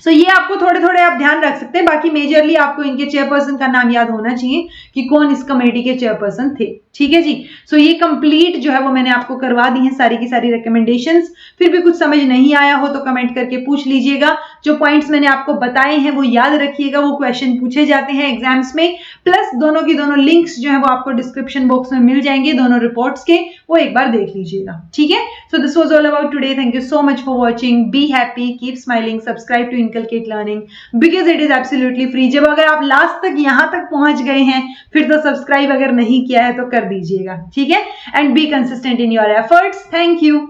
सो ये आपको थोड़े थोड़े आप ध्यान रख सकते हैं, बाकी मेजरली आपको इनके चेयरपर्सन का नाम याद होना चाहिए कि कौन इस कमेटी के चेयरपर्सन थे, ठीक है जी। सो ये कंप्लीट जो है वो मैंने आपको करवा दी है सारी की सारी रिकमेंडेशंस। फिर भी कुछ समझ नहीं आया हो तो कमेंट करके पूछ लीजिएगा। जो पॉइंट्स मैंने आपको बताए हैं वो याद रखिएगा, वो क्वेश्चन पूछे जाते हैं एग्जाम्स में, प्लस दोनों की दोनों लिंक्स जो है वो आपको डिस्क्रिप्शन बॉक्स में मिल जाएंगे, दोनों रिपोर्ट्स के, वो एक बार देख लीजिएगा, ठीक है। So this was all about today, thank you so much for watching, be happy, keep smiling, subscribe to inculcate learning because it is absolutely free. जब अगर आप लास्ट तक यहां तक पहुंच गए हैं फिर तो सब्सक्राइब अगर नहीं किया है तो कर दीजिएगा, ठीक है। And be consistent in your efforts, thank you.